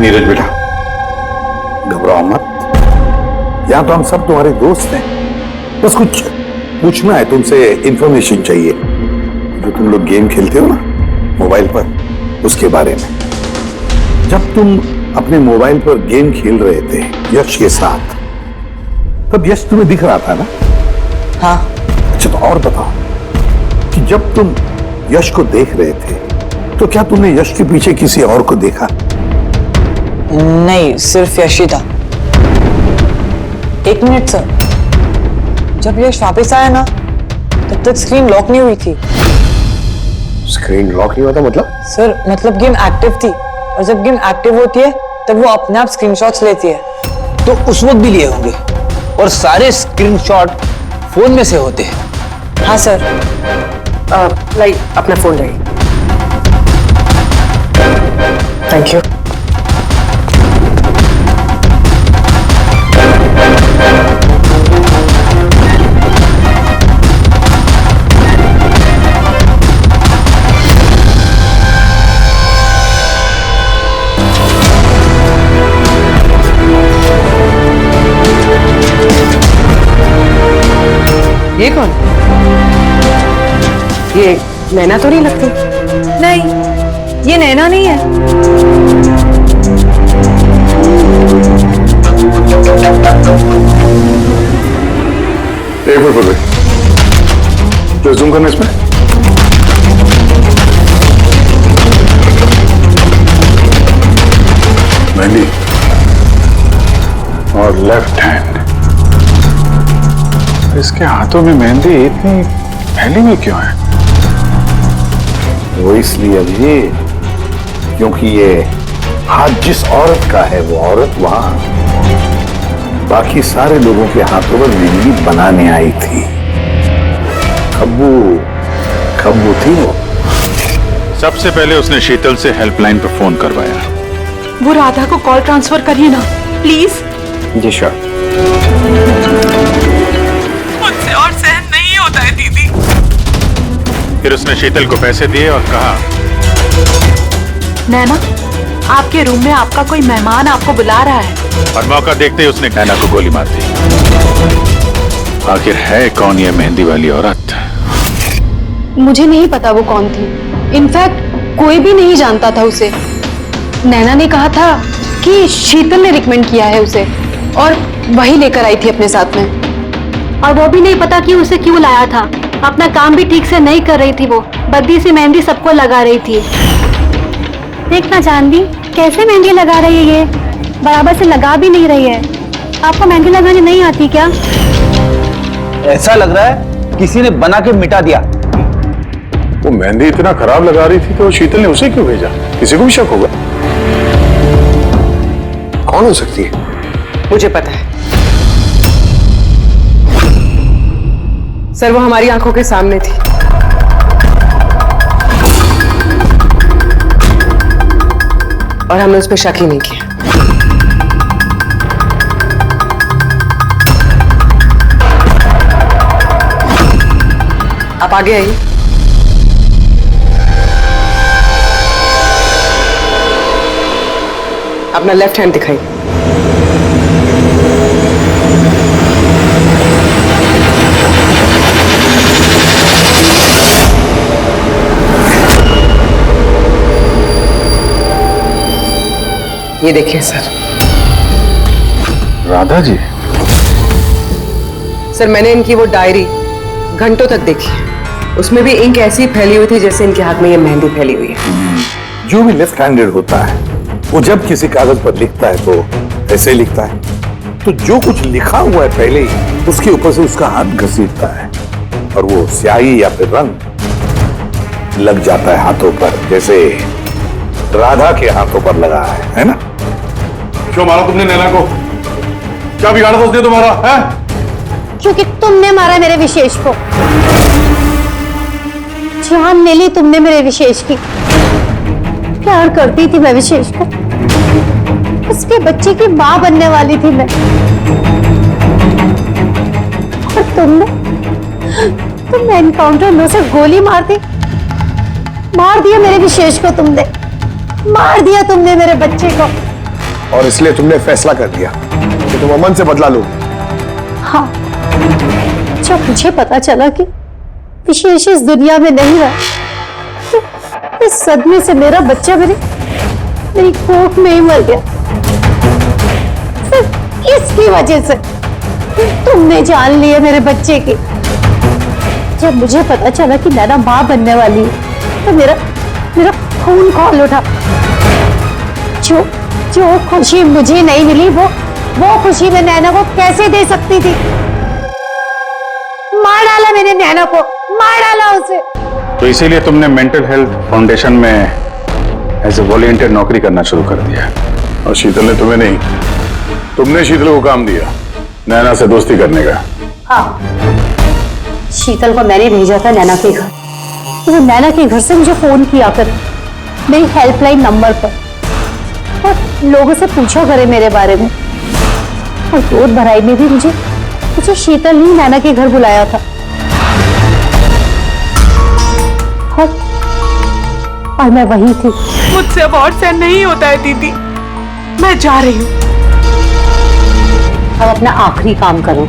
नीरज बेटा घबराओ मत, यहां तो हम सब तुम्हारे दोस्त हैं, बस कुछ पूछना है तुमसे, इंफॉर्मेशन चाहिए। जो तुम लोग गेम खेलते हो ना मोबाइल पर, उसके बारे में। जब तुम अपने मोबाइल पर गेम खेल रहे थे यश के साथ, तब यश तुम्हें दिख रहा था ना? हाँ। अच्छा तो और बताओ, कि जब तुम यश को देख रहे थे तो क्या तुमने यश के पीछे किसी और को देखा? नहीं, सिर्फ यश ही था। 1 मिनट सर, जब यश वापस आया ना तब तक स्क्रीन लॉक नहीं हुई थी। स्क्रीन लॉक नहीं हुआ था मतलब? सर मतलब गेम एक्टिव थी, और जब गेम एक्टिव होती है तब वो अपने आप स्क्रीनशॉट्स लेती है। तो उस वक्त भी लिए होंगे, और सारे स्क्रीनशॉट फोन में से होते हैं। हाँ सर। लाइक अपना फोन लाइए। Thank you. ये कौन? ये नैना तो नहीं लगती? नहीं, ये नैना नहीं है। एक मिनट, तो जूम करना इसमें। मेहंदी और लेफ्ट हैंड। इसके हाथों में मेहंदी इतनी फैली हुई क्यों है? वो इसलिए अभी क्योंकि ये हाथ जिस औरत का है वो औरत वहां बाकी सारे लोगों के हाथों पर मेहंदी बनाने आई थी। खब्बू थी वो। सबसे पहले उसने शीतल से हेल्पलाइन पर फोन करवाया। वो राधा को कॉल ट्रांसफर करिए ना प्लीज। Ji sure. मुझसे और सहन नहीं होता है दीदी। फिर उसने शीतल को पैसे दिए और कहा, नैना आपके रूम में आपका कोई मेहमान आपको बुला रहा है। और मौका देखते ही उसने नैना को गोली मार दी। आखिर है कौन ये मेहंदी वाली औरत? मुझे नहीं पता वो कौन थी। इनफैक्ट कोई भी नहीं जानता था उसे। नैना ने कहा था कि शीतल ने रिकमेंड किया है उसे, और वही लेकर आई थी अपने साथ में। और वो भी नहीं पता कि उसे क्यों लाया था। अपना काम भी ठीक से नहीं कर रही थी वो, बद्दी से मेहंदी सबको लगा रही थी। देखना जानवी कैसे मेहंदी लगा रही है, ये बराबर से लगा भी नहीं रही है। आपको मेहंदी लगाने नहीं आती क्या? ऐसा लग रहा है किसी ने बना के मिटा दिया। वो मेहंदी इतना खराब लगा रही थी तो शीतल ने उसे क्यों भेजा? किसी को भी शक होगा। कौन हो सकती है? मुझे पता है सर, वो हमारी आंखों के सामने थी। और हमने उस पर शक ही नहीं किया। आप आगे आइए। अपना लेफ्ट हैंड दिखाइए। ये देखिए सर। राधा जी? सर मैंने इनकी वो डायरी घंटों तक देखी है। उसमें भी इंक ऐसी फैली हुई थी जैसे इनके हाथ में ये मेहंदी फैली हुई है। जो भी लेफ्ट हैंडेड होता है वो जब किसी कागज पर लिखता है तो ऐसे ही लिखता है। तो जो कुछ लिखा हुआ है पहले ही उसके ऊपर से उसका हाथ घसीटता है और वो स्याही या फिर रंग लग जाता है हाथों पर, जैसे राधा के हाथों पर लगा है ना? क्यों मारा तुमने नैना को? क्या बिगाड़ा था उसने तुम्हारा? है? क्योंकि तुमने मारा मेरे विशेष को। जान ले ली तुमने मेरे विशेष की। प्यार करती थी मैं विशेष को, उसके बच्चे की मां बनने वाली थी मैं। और तुमने एनकाउंटर में उसे गोली मार दिया मेरे विशेष को। तुमने मार दिया तुमने मेरे बच्चे को। और इसलिए तुमने फैसला कर लिया कि तुम अमन से बदला लो। हाँ, जब मुझे पता चला कि विशेष इस दुनिया में नहीं रहा, तो इस सदमे से मेरा बच्चा मेरी कोख में ही मर गया। सिर्फ इसकी वजह से तुमने जान लिए मेरे बच्चे की। जब मुझे पता चला कि नैना माँ बनने वाली है तो मेरा मेरा खून खौल उठा। जो जो खुशी मुझे नहीं मिली वो खुशी मैं नैना को कैसे दे सकती थी। मार डाला मैंने नैना को, मार डाला उसे। तो इसीलिए तुमने मेंटल हेल्थ फाउंडेशन में एज ए वॉलंटियर नौकरी करना शुरू कर दिया। और शीतल ने तुम्हें नहीं, तुमने शीतल को काम दिया नैना से दोस्ती करने का। हाँ, शीतल को मैंने भेजा था नैना के घर। तो वो नैना के घर से मुझे फोन किया कर मेरी हेल्पलाइन नंबर पर और लोगों से पूछा करे मेरे बारे में। और दूध भराई में भी मुझे शीतल ही नैना के घर बुलाया था। और मैं वही थी। मुझसे अब और सहन नहीं होता है दीदी, मैं जा रही हूँ। अब अपना आखिरी काम करो,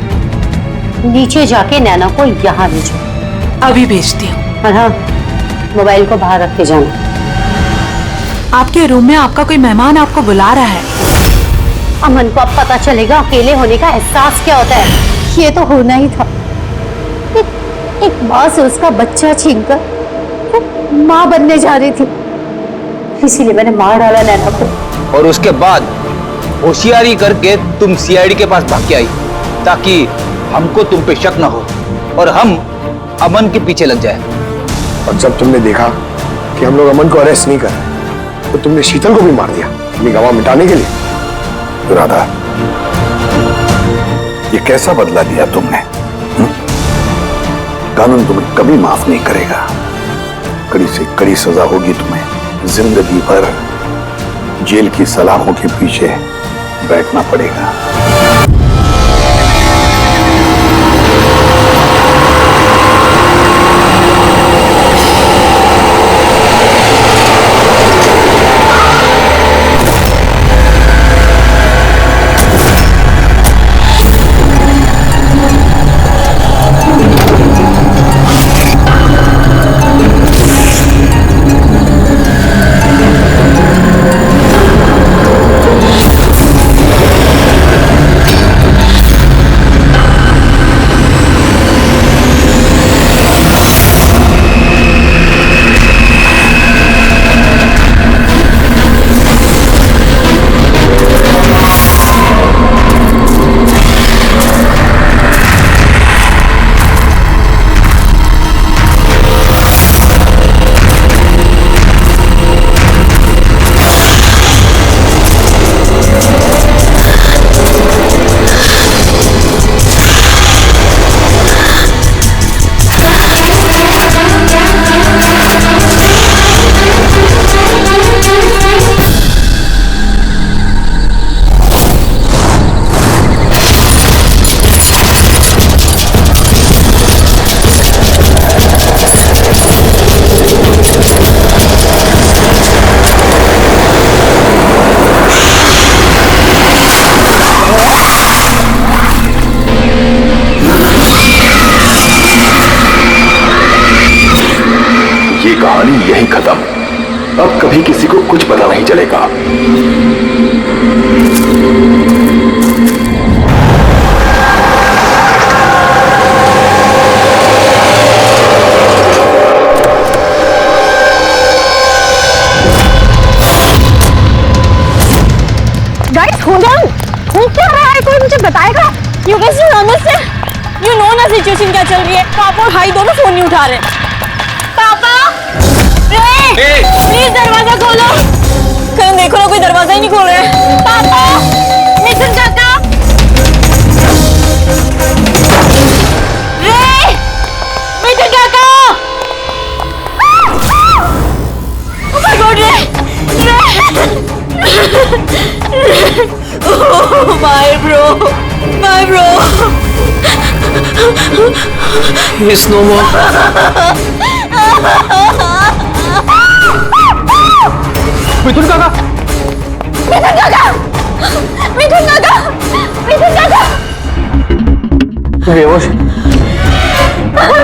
नीचे जाके नैना को यहाँ भेजो। अभी भेजती हूँ। और हाँ, मोबाइल को बाहर रख के जाना। आपके रूम में आपका कोई मेहमान आपको बुला रहा है। अमन को अब पता चलेगा अकेले होने का एहसास क्या होता है। ये तो होना ही था। एक माँ से उसका बच्चा छीनकर वो माँ बनने जा रही थी, इसीलिए मैंने मार डाला नैना को। और उसके बाद होशियारी करके तुम सीआईडी के पास भाग के आई ताकि हमको तुम पे शक ना हो और हम अमन के पीछे लग जाए। और जब तुमने देखा कि हम लोग अमन को अरेस्ट नहीं कर रहे तो तुमने शीतल को भी मार दिया अपनी गवाह मिटाने के लिए। राधा, ये कैसा बदला लिया तुमने? कानून तुम्हें कभी माफ नहीं करेगा। कड़ी से कड़ी सजा होगी तुम्हें। जिंदगी भर जेल की सलाखों के पीछे बैठना पड़ेगा। यही खत्म। अब कभी किसी को कुछ पता नहीं चलेगा। गाइस, हो क्या रहा है? कोई मुझे बताएगा? यू गाइस यू नो ना सिचुएशन क्या चल रही है। पापा और भाई दोनों फोन नहीं उठा रहे। पापा, प्लीज दरवाजा खोलो। कहीं देखो ना, कोई दरवाजा ही नहीं खोल रहा है। पापा, मिथुन काका, मिथुन काका, oh my God, my bro, he's no more. मिथुन काका, मिथुन काका, मिथुन काका, मिथुन काका, बेहोश। पापा,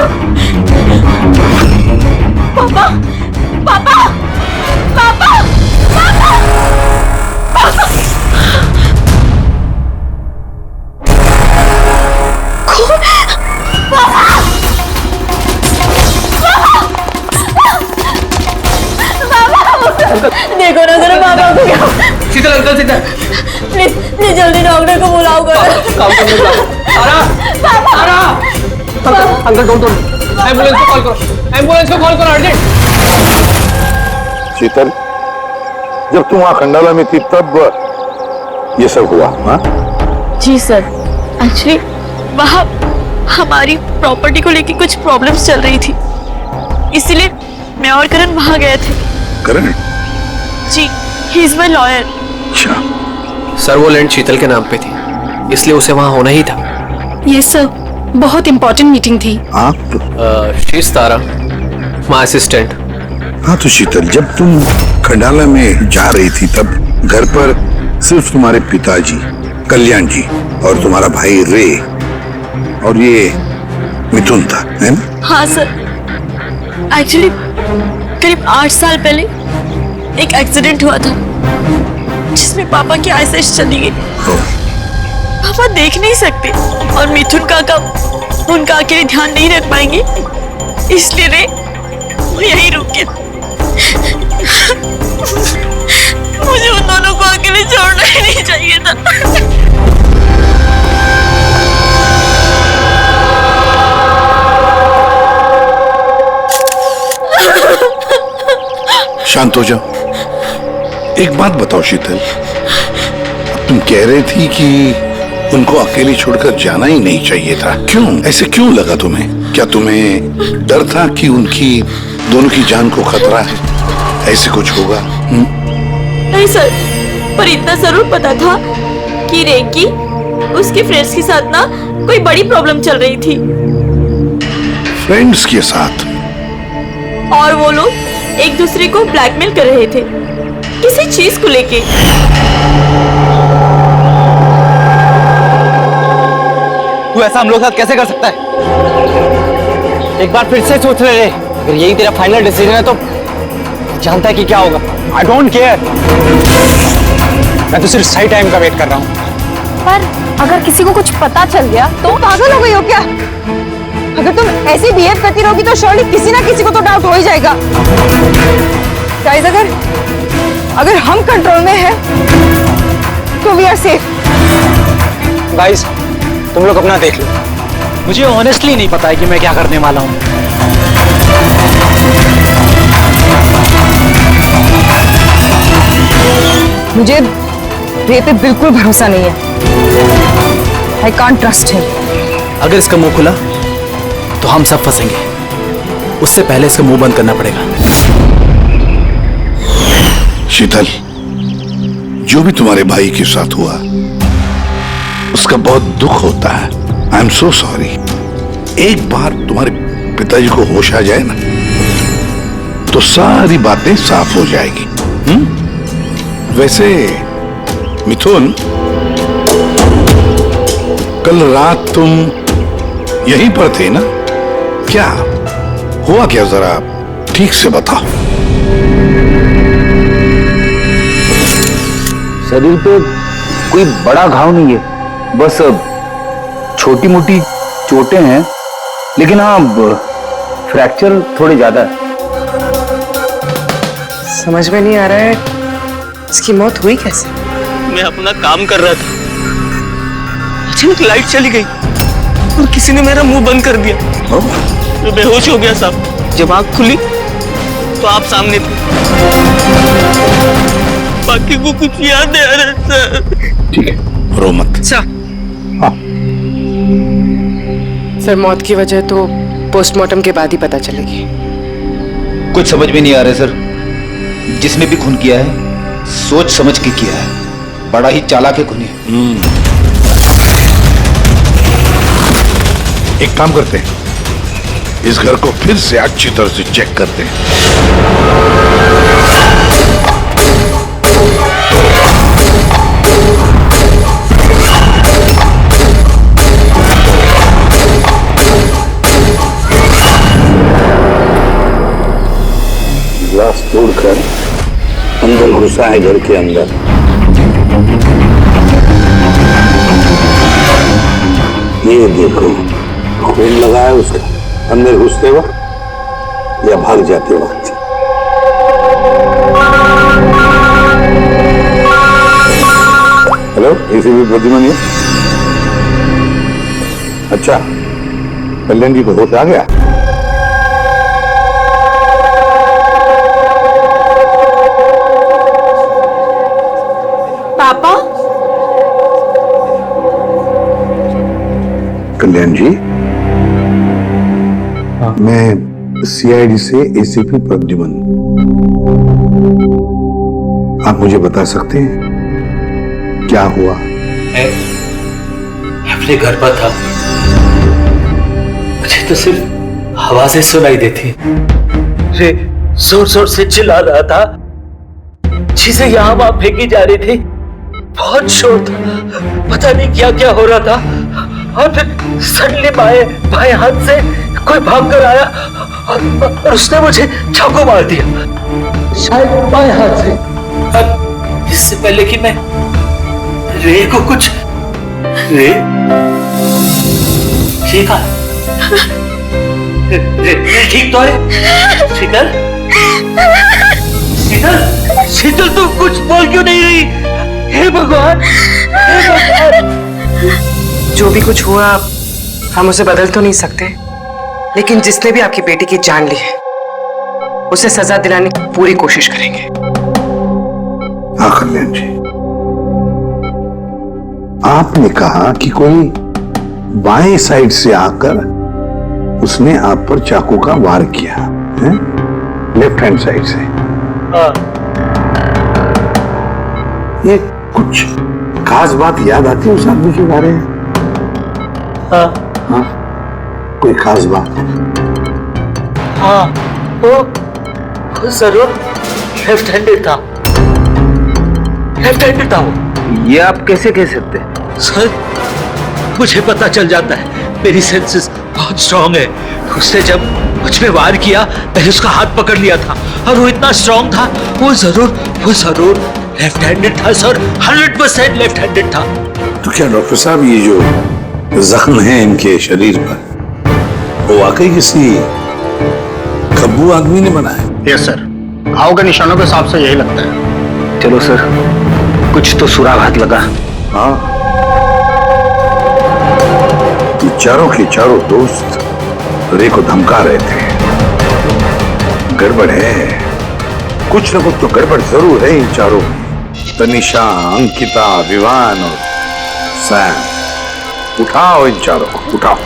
पापा, पापा, पापा, पापा, शीतल अंकल से प्लीज प्लीज जल्दी डॉक्टर को बुलाओ कर। काम करने का। आरा अंकल डोंट एम्बुलेंस को कॉल करो, एम्बुलेंस को कॉल करो अर्जेंट। शीतल, जब तुम वहां खंडाला में थी तब ये सब हुआ? हाँ जी सर, एक्चुअली वहाँ हमारी प्रॉपर्टी को लेके कुछ प्रॉब्लम्स चल रही थी, इसीलिए मैं और करण वहाँ गए थे। करण? Ji, he is my lawyer. अच्छा। सर वो लैंड शीतल के नाम पे थी, इसलिए उसे वहाँ होना ही था। यस सर, बहुत इंपॉर्टेंट मीटिंग थी। आप? शीश तारा, माय असिस्टेंट। हाँ तो शीतल, जब तुम खंडाला में जा रही थी तब घर पर सिर्फ तुम्हारे पिताजी कल्याण जी और तुम्हारा भाई रे और ये मिथुन था, है ना? हाँ सर, एक्चुअली करीब 8 साल पहले एक एक्सीडेंट हुआ था जिसमें पापा की आईसाइट चली गई। पापा देख नहीं सकते और मिथुन काका उनका अकेले ध्यान नहीं रख पाएंगे, इसलिए रे वो यहीं रुक गए। मुझे उन दोनों को अकेले छोड़ना ही नहीं चाहिए था। शांत हो जाओ। एक बात बताओ शीतल, तुम कह रही थी कि उनको अकेले छोड़कर जाना ही नहीं चाहिए था, क्यों? ऐसे क्यों लगा तुम्हें? क्या तुम्हें डर था कि उनकी दोनों की जान को खतरा है, ऐसे कुछ होगा? नहीं सर, पर इतना जरूर पता था कि रे की उसके फ्रेंड्स के साथ ना कोई बड़ी प्रॉब्लम चल रही थी। फ्रेंड्स के साथ? और वो लोग एक दूसरे को ब्लैकमेल कर रहे थे किसी चीज को लेके। तू ऐसा हम लोग साथ कैसे कर सकता है? एक बार फिर से सोच ले, अगर यही तेरा फाइनल डिसीजन है तो जानता है कि क्या होगा। आई डोंट केयर, मैं तो सिर्फ सही टाइम का वेट कर रहा हूँ। पर अगर किसी को कुछ पता चल गया तो? पागल हो गई हो क्या? अगर तुम ऐसे बिहेव करती रहोगी तो श्योरली किसी ना किसी को तो डाउट हो ही जाएगा। गाइस, अगर हम कंट्रोल में हैं तो वी आर सेफ। गाइस, तुम लोग अपना देख लो, मुझे ऑनेस्टली नहीं पता है कि मैं क्या करने वाला हूँ। मुझे रे पे बिल्कुल भरोसा नहीं है। I can't trust him. अगर इसका मुंह खुला तो हम सब फंसेंगे, उससे पहले इसका मुंह बंद करना पड़ेगा। शीतल, जो भी तुम्हारे भाई के साथ हुआ उसका बहुत दुख होता है। I am so sorry. एक बार तुम्हारे पिताजी को होश आ जाए ना तो सारी बातें साफ हो जाएगी। वैसे मिथुन, कल रात तुम यहीं पर थे ना? क्या हुआ, क्या जरा ठीक से बताओ। शरीर पे कोई बड़ा घाव नहीं है, बस छोटी मोटी चोटें हैं, लेकिन हाँ फ्रैक्चर थोड़े ज्यादा है। समझ में नहीं आ रहा है इसकी मौत हुई कैसे? मैं अपना काम कर रहा था, अचानक लाइट चली गई और किसी ने मेरा मुंह बंद कर दिया। मैं बेहोश हो गया साहब। जब आंख खुली तो आप सामने थे, बाकी को कुछ याद नहीं आ रहा सर। ठीक है, रो मत। सर, मौत की वजह तो पोस्टमार्टम के बाद ही पता चलेगी। कुछ समझ में नहीं आ रहा है सर। जिसने भी खून किया है सोच समझ के किया है, बड़ा ही चालाक है खूनी। एक काम करते हैं, इस घर को फिर से अच्छी तरह से चेक करते हैं। ग्लास तोड़कर अंदर घुसा है घर के अंदर। ये देखो, खून लगा है उसका अंदर घुसते वक्त या भाग जाते वक्त। Hello, ACP Pradyuman. अच्छा, कल्याण जी को होश आ गया? पापा? कल्याण जी, मैं सीआईडी से एसीपी प्रद्युमन। आप मुझे बता सकते हैं क्या हुआ? मैं अपने घर पर था, मुझे तो सिर्फ आवाजें सुनाई देती। रे जोर जोर से चिल्ला रहा था, चीजें यहाँ वहां फेंकी जा रही थी, बहुत शोर था, पता नहीं क्या क्या हो रहा था। और फिर सडनली बाएं हाथ से कोई भाग कर आया और उसने मुझे चाकू मार दिया, शायद बाएं हाथ से। अब इससे पहले कि मैं रे को कुछ रे ठीक है, रे ठीक तो है? शीतल, शीतल, शीतल तू कुछ बोल क्यों नहीं रही? हे भगवान, हे भगवान। जो भी कुछ हुआ हम उसे बदल तो नहीं सकते, लेकिन जिसने भी आपकी बेटी की जान ली है उसे सजा दिलाने की पूरी कोशिश करेंगे। हाँ कल्याण जी, आपने कहा कि कोई बाएं साइड से आकर उसने आप पर चाकू का वार किया है, लेफ्ट हैंड साइड से। ये कुछ खास बात याद आती है उस आदमी के बारे में? हाँ, कोई खास बात? हाँ, वो जरूर लेफ्ट हैंडेड था, लेफ्ट हैंडेड था वो। ये आप कैसे कह सकते हैं? सर, मुझे पता चल जाता है, मेरी सेंसेस बहुत स्ट्रांग है। उसने जब मुझ पे वार किया, मैंने उसका हाथ पकड़ लिया था और वो इतना स्ट्रांग था, वो जरूर लेफ्ट हैंडेड था सर, 100% लेफ्ट हैंडेड था। तो क्या डॉक्टर साहब, ये जो जख्म है इनके शरीर पर, वो वाकई किसी कब्बू आदमी ने बनाया? यस सर, घाव के निशानों के हिसाब से यही लगता है। चलो सर, कुछ तो सुराग हाथ लगा। हाँ, ये चारों के चारों दोस्त रे को धमका रहे थे। गड़बड़ है, कुछ न कुछ तो गड़बड़ जरूर है इन चारों में। तनिषा, अंकिता, विवान और सैम। उठाओ इन चारों को, उठाओ।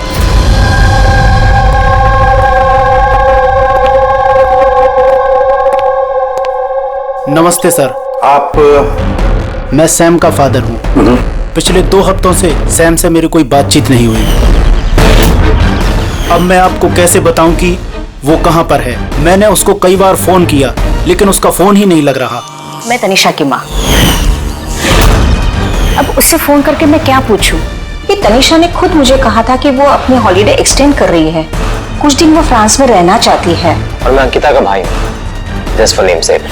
नमस्ते सर। आप? मैं सैम का फादर हूँ। पिछले 2 हफ्तों से सैम से मेरी कोई बातचीत नहीं हुई। अब मैं आपको कैसे बताऊं कि वो कहाँ पर है? मैंने उसको कई बार फोन किया, लेकिन उसका फोन ही नहीं लग रहा। मैं तनिषा की माँ। अब उससे फोन करके मैं क्या पूछूं? ये तनिषा ने खुद मुझे कहा था कि वो अपनी हॉलीडे एक्सटेंड कर रही है, कुछ दिन वो फ्रांस में रहना चाहती है। और मैं अंकिता का भाई हूँ, just for name sec.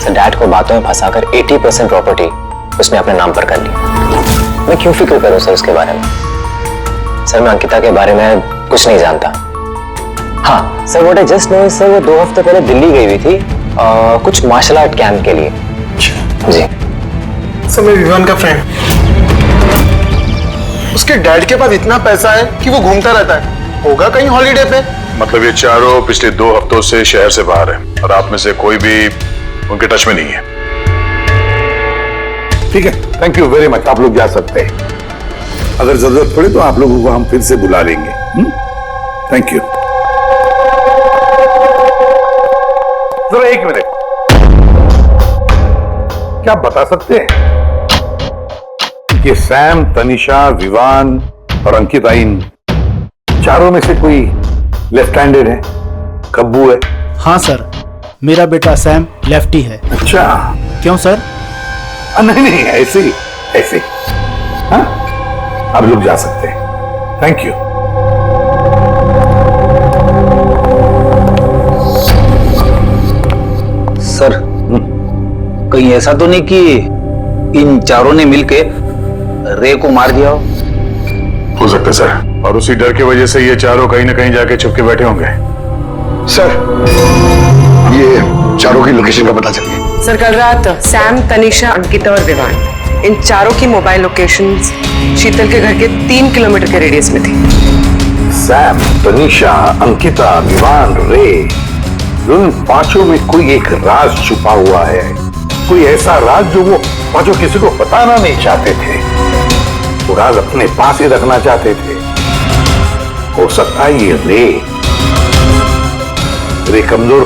Dad को बातों में फंसाकर 80% प्रॉपर्टी उसने अपने नाम पर कर ली। मैं क्यों फिक्र करूं सर उसके बारे में? सर, मैं अंकिता के बारे में कुछ नहीं जानता। हाँ sir, what I just know sir, वो 2 हफ्ते पहले दिल्ली गई हुई थी कुछ मार्शल आर्ट कैंप के लिए। जी सर, मैं विवान का फ्रेंड। उसके डैड के पास इतना पैसा है कि वो घूमता रहता है, होगा कहीं हॉलीडे पे। मतलब ये चारों पिछले 2 हफ्तों से शहर से बाहर है और आप में से कोई भी उनके टच में नहीं है। ठीक है, थैंक यू वेरी मच। आप लोग जा सकते हैं। अगर जरूरत पड़े तो आप लोगों को हम फिर से बुला लेंगे। Thank you. जरा 1 मिनट, क्या आप बता सकते हैं कि सैम, तनिषा, विवान और अंकिता, इन चारों में से कोई लेफ्ट हैंडेड है, कब्बू है? हाँ सर, मेरा बेटा सैम लेफ्टी है। अच्छा, क्यों सर? नहीं, ऐसे ही, ऐसे। हाँ, आप लोग जा सकते हैं। Thank you. सर, कहीं ऐसा तो नहीं कि इन चारों ने मिलके रे को मार दिया हो सकता है सर, और उसी डर की वजह से ये चारों कहीं ना कहीं जाके छुप के बैठे होंगे। सर, ये चारों की लोकेशन का पता चल गया। सर कल रात सैम, तनीषा, अंकिता और विवान इन चारों की मोबाइल लोकेशंस शीतल के घर के 3 किलोमीटर के रेडियस में थी। सैम, तनीषा, अंकिता, विवान, रे, उन पांचों में कोई एक राज छुपा हुआ है। कोई ऐसा राज जो वो पांचों किसी को बताना नहीं चाहते थे। वो राज अपने पास ही रखना चाहते थे। हो सकता है ये रे कमजोर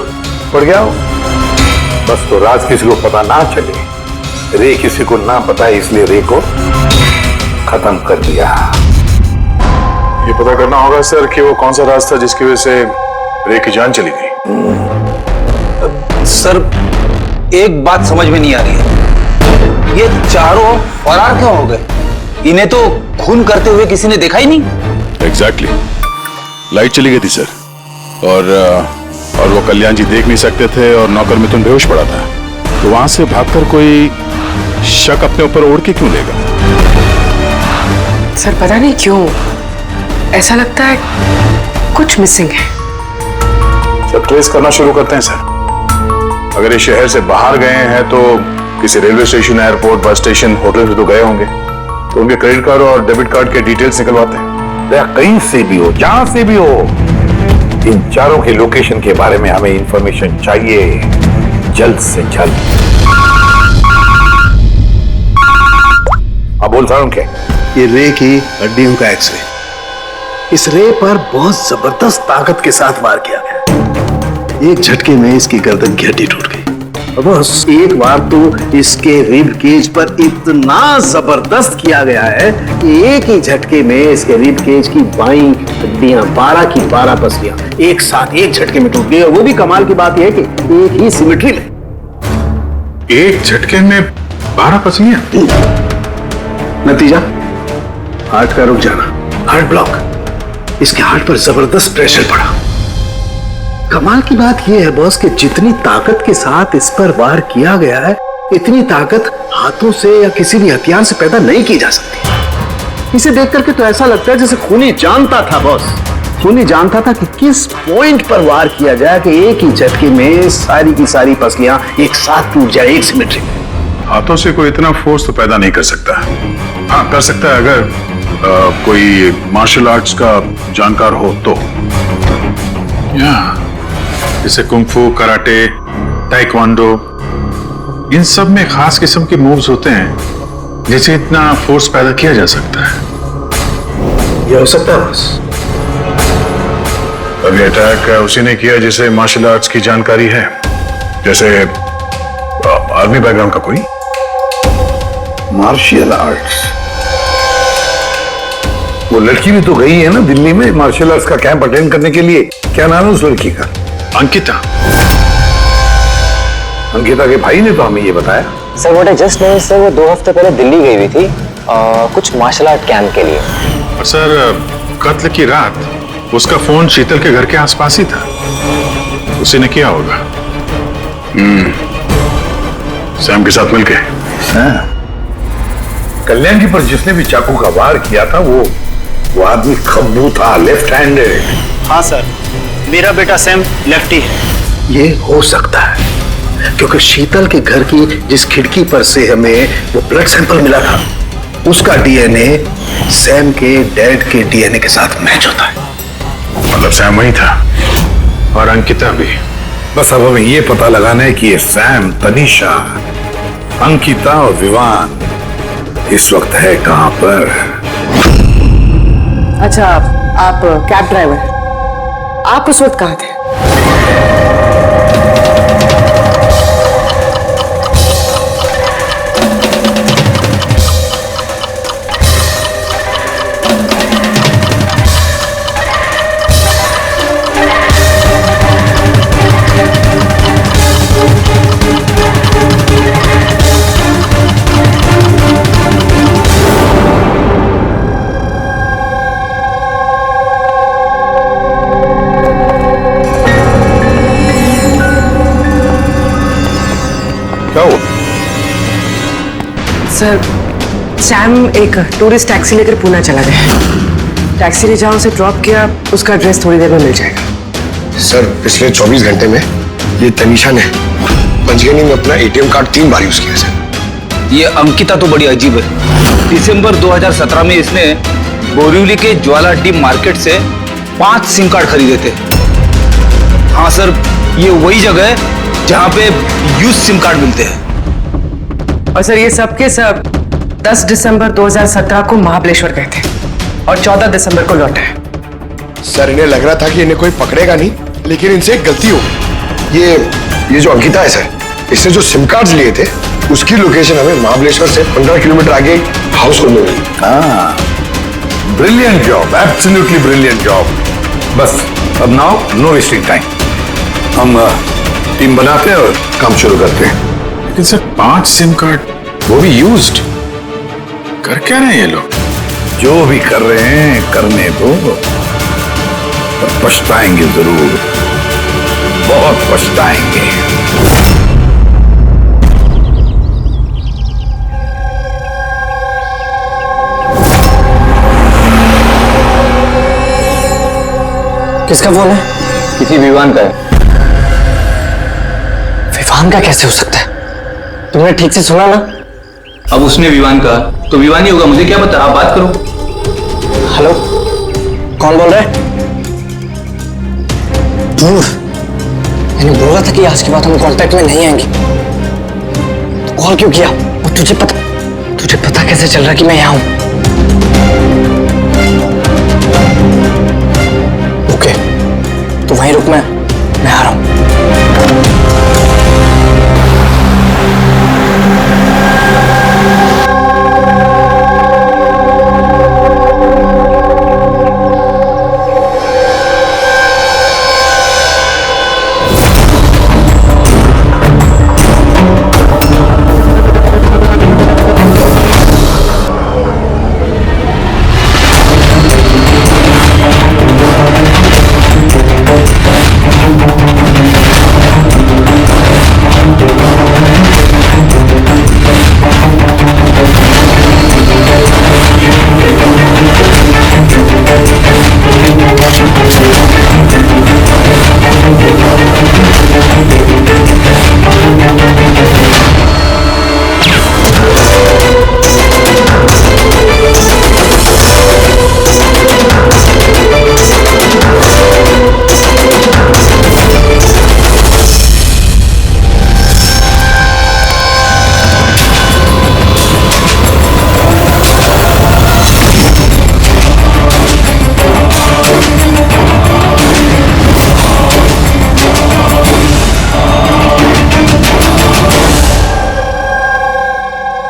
पड़ गया हो, बस तो राज किसी को पता ना चले। रे किसी को ना पता है, इसलिए रे को खत्म कर दिया। ये पता करना होगा सर कि वो कौन सा राज था जिसकी वजह से रे की जान चली गई। सर एक बात समझ में नहीं आ रही है, ये चारों फरार क्यों हो गए? इन्हें तो खून करते हुए किसी ने देखा ही नहीं। एग्जैक्टली, लाइट चली गई थी सर, और वो कल्याण जी देख नहीं सकते थे और नौकर मिथुन बेहोश पड़ा था, तो वहां से भागकर कोई शक अपने ऊपर ओढ़ के क्यों लेगा? सर पता नहीं क्यों ऐसा लगता है कुछ मिसिंग है। जब ट्रेस करना शुरू करते हैं सर, अगर ये शहर से बाहर गए हैं तो किसी railway station, airport, bus station, hotel से तो गए होंगे, तो उनके क्रेडिट कार्ड और डेबिट कार्ड के डिटेल्स निकलवाते हैं। कहीं से भी हो, जहां से भी हो, इन चारों के लोकेशन के बारे में हमें इंफॉर्मेशन चाहिए, जल्द से जल्द। अब बोल रहा हूं क्या? ये रे की हड्डियों का एक्सरे। इस रे पर बहुत जबरदस्त ताकत के साथ वार किया गया। एक झटके में इसकी गर्दन की हड्डी टूट गई। बस एक बार तो इसके रिब केज पर इतना जबरदस्त किया गया है कि एक ही झटके में इसके रिब केज की बाईं हड्डियां 12 की 12 पसलियां एक साथ एक झटके में टूट गई। और वो भी कमाल की बात यह है कि एक ही सिमेट्री में। एक झटके में 12 पसलियां? नतीजा हार्ट का रुक जाना, हार्ट ब्लॉक। इसके हार्ट पर जबरदस्त प्रेशर पड़ा। कमाल की बात यह है बॉस कि जितनी ताकत के साथ इस पर वार किया गया है, इतनी ताकत हाथों से या किसी भी हथियार से पैदा नहीं की जा सकती। इसे देख करके तो ऐसा लगता है जैसे खूनी जानता था बॉस, खूनी जानता था कि किस पॉइंट पर वार किया जाए कि एक ही झटके में सारी की सारी पसलियां एक साथ टूट जाए, एक सिमेट्री में। हाथों से कोई इतना फोर्स तो पैदा नहीं कर सकता। हाँ, कर सकता है अगर कोई मार्शल आर्ट्स का जानकार हो तो। जैसे कुंफू, कराटे, ताइक्वांडो, इन सब में खास किस्म के मूव्स होते हैं जिससे इतना फोर्स पैदा किया जा सकता है। ये हो सकता है बस। अभी अटैक उसी ने किया जिसे मार्शल आर्ट्स की जानकारी है, जैसे आर्मी बैकग्राउंड का कोई। Martial arts? वो लड़की भी तो गई है ना दिल्ली में मार्शल आर्ट्स का कैंप अटेंड करने के लिए। क्या नाम है उस लड़की का? अंकिता। अंकिता के भाई ने तो हमें ये बताया। Sir what I just know sir, वो 2 हफ्ते पहले दिल्ली गई हुई थी कुछ मार्शल आर्ट कैंप के लिए। और सर कत्ल की रात उसका फोन शीतल के घर के आसपास ही था, उसी ने किया होगा। सैम के साथ मिलके। कल्याण जी पर जिसने भी चाकू का वार किया था वो आदमी खब्बू था, लेफ्ट हैंडेड। हाँ सर, मेरा बेटा सैम लेफ्टी है। ये हो सकता है क्योंकि शीतल के घर की जिस खिड़की पर से हमें वो ब्लड सैंपल मिला था, उसका डीएनए सैम के डैड के डीएनए के साथ मैच होता है। मतलब सैम वही था और अंकिता भी। बस अब हमें ये पता लगाना है कि ये सैम, तनीषा, अंकिता और विवान इस वक्त है कहां पर। अच्छा, आप कैब ड्राइवर, आप उस वक्त कहाँ थे? सर सैम एक टूरिस्ट टैक्सी लेकर पूना चला गया। टैक्सी ने जहां उसे ड्रॉप किया उसका एड्रेस थोड़ी देर में मिल जाएगा। सर पिछले 24 घंटे में ये तनीषा ने पंचगनी में अपना एटीएम कार्ड 3 बार यूज किया सर। ये अंकिता तो बड़ी अजीब है। दिसंबर 2017 में इसने बोरिवली के ज्वाला डी मार्केट से 5 सिम कार्ड खरीदे थे। हाँ सर, ये वही जगह है जहाँ पे यूज सिम कार्ड मिलते हैं। और सर ये सब के सब 10 दिसंबर 2017 को महाबलेश्वर गए थे और 14 दिसंबर को लौटे। सर इन्हें लग रहा था कि इन्हें कोई पकड़ेगा नहीं, लेकिन इनसे एक गलती हो गई। ये जो अंकिता है सर, इसने जो सिम कार्ड्स लिए थे उसकी लोकेशन हमें महाबलेश्वर से 15 किलोमीटर आगे हाउस में मिली। हाँ, brilliant job, absolutely brilliant job. बस अब नाउ नो वेस्टिंग टाइम, हम टीम बनाते हैं और काम शुरू करते हैं। लेकिन सर 5 सिम कार्ड, वो भी यूज्ड, कर क्या रहे हैं ये लोग? जो भी कर रहे हैं करने दो, पर पछताएंगे जरूर, बहुत पछताएंगे। किसका फोन है? किसी विवान का है। विवान का कैसे हो सकता है? तुमने ठीक से सुना ना? अब उसने विवान का, तो विवान ही होगा, मुझे क्या पता, आप बात करो। हेलो, कौन बोल रहा है? ध्रुव, मैंने बोला था कि आज के बाद हम कांटेक्ट में नहीं आएंगे। तो कॉल क्यों किया? और तुझे पता कैसे चल रहा कि मैं यहाँ हूं? ओके, तो वहीं रुक, मैं आ रहा हूं।